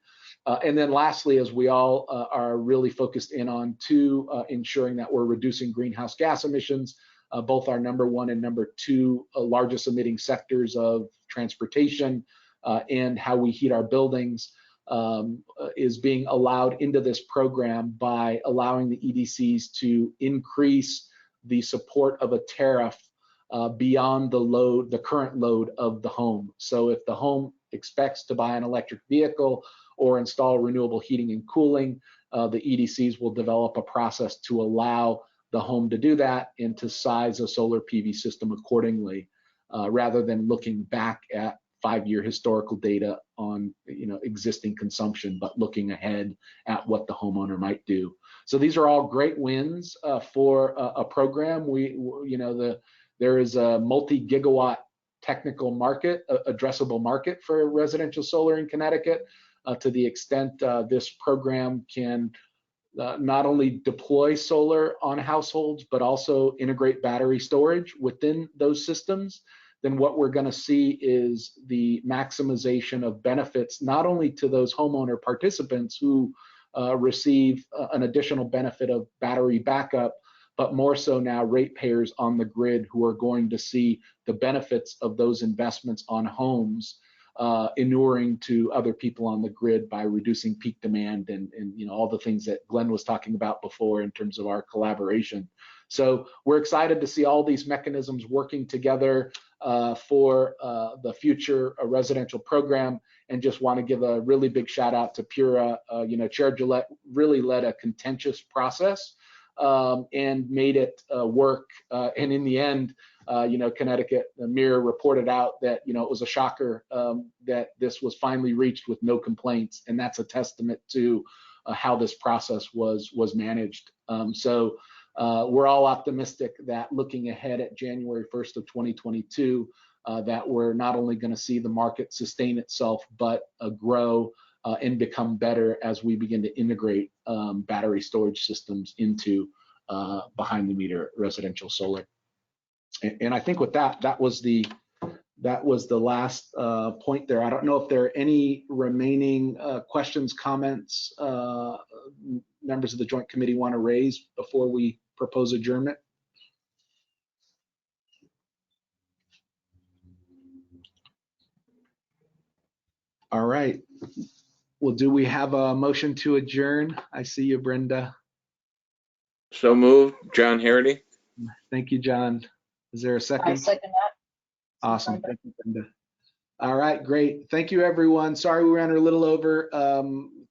And then lastly, as we all are really focused in on ensuring that we're reducing greenhouse gas emissions, both our number one and number two largest emitting sectors of transportation, and how we heat our buildings is being allowed into this program by allowing the EDCs to increase the support of a tariff beyond the current load of the home. So if the home expects to buy an electric vehicle or install renewable heating and cooling, the EDCs will develop a process to allow the home to do that and to size a solar PV system accordingly, rather than looking back at 5-year historical data on existing consumption, but looking ahead at what the homeowner might do. So these are all great wins for a program. There is a multi-gigawatt technical market, addressable market for residential solar in Connecticut, to the extent this program can not only deploy solar on households, but also integrate battery storage within those systems. Then what we're going to see is the maximization of benefits, not only to those homeowner participants who receive an additional benefit of battery backup, but more so now ratepayers on the grid who are going to see the benefits of those investments on homes inuring to other people on the grid by reducing peak demand and all the things that Glenn was talking about before in terms of our collaboration. So we're excited to see all these mechanisms working together for the future residential program, and just want to give a really big shout out to Pura. Chair Gillette really led a contentious process and made it work. And in the end, Connecticut, the Mirror reported out that, it was a shocker that this was finally reached with no complaints. And that's a testament to how this process was managed. So we're all optimistic that looking ahead at January 1st of 2022, that we're not only going to see the market sustain itself, but grow and become better as we begin to integrate battery storage systems into behind the meter residential solar. And I think with that was the last point there. I don't know if there are any remaining questions, comments members of the Joint Committee want to raise before we propose adjournment. All right. Well, do we have a motion to adjourn? I see you, Brenda. So moved. John Harity. Thank you, John. Is there a second? I second that. Awesome. Thank you, Brenda. All right, great. Thank you, everyone. Sorry we ran a little over.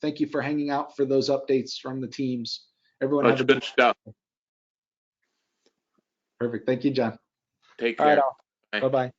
Thank you for hanging out for those updates from the teams. Everyone, That's good stuff. Perfect. Thank you, John. Take care. All right, bye-bye.